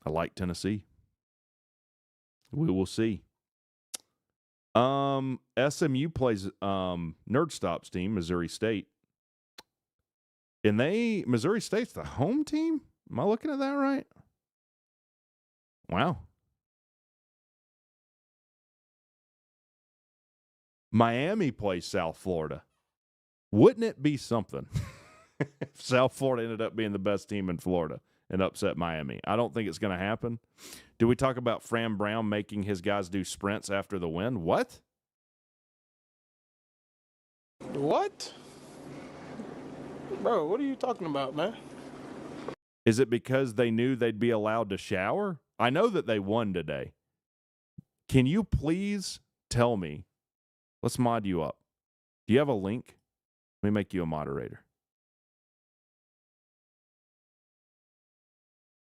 I like Tennessee. We will see. SMU plays Nerd Stop's team, Missouri State. And Missouri State's the home team? Am I looking at that right? Wow. Miami plays South Florida. Wouldn't it be something if South Florida ended up being the best team in Florida and upset Miami? I don't think it's going to happen. Do we talk about Fran Brown making his guys do sprints after the win? What? What? Bro, what are you talking about, man? Is it because they knew they'd be allowed to shower? I know that they won today. Can you please tell me? Let's mod you up. Do you have a link? Let me make you a moderator.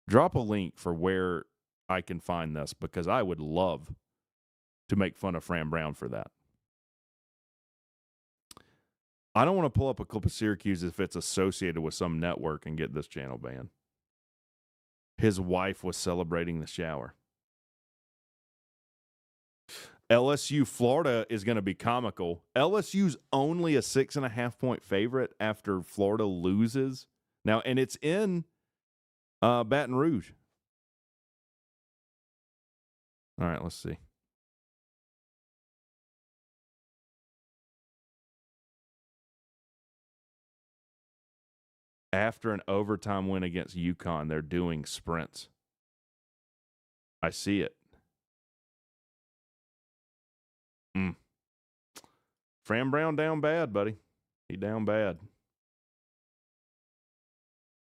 Drop a link for where I can find this because I would love to make fun of Fran Brown for that. I don't want to pull up a clip of Syracuse if it's associated with some network and get this channel banned. His wife was celebrating the shower. LSU Florida is going to be comical. LSU's only a 6.5-point favorite after Florida loses. Now, and it's in Baton Rouge. All right, let's see. After an overtime win against UConn, they're doing sprints. I see it. Fran Brown down bad, buddy. He down bad.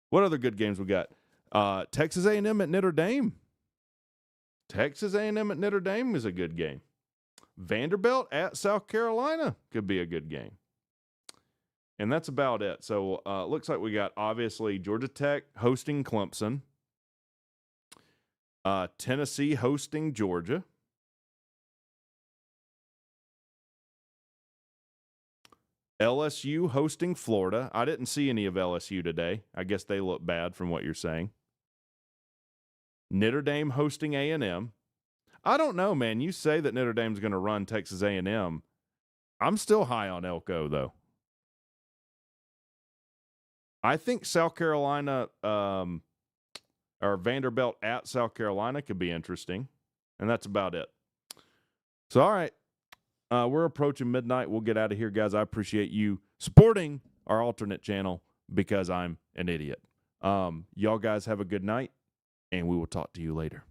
What other good games we got? Texas A&M at Notre Dame. Texas A&M at Notre Dame is a good game. Vanderbilt at South Carolina could be a good game. And that's about it. So looks like we got, obviously, Georgia Tech hosting Clemson. Tennessee hosting Georgia. LSU hosting Florida. I didn't see any of LSU today. I guess they look bad from what you're saying. Notre Dame hosting A&M. I don't know, man. You say that Notre Dame's going to run Texas A&M. I'm still high on Elko, though. I think South Carolina or Vanderbilt at South Carolina could be interesting. And that's about it. So, all right. We're approaching midnight. We'll get out of here, guys. I appreciate you supporting our alternate channel because I'm an idiot. Y'all guys have a good night, and we will talk to you later.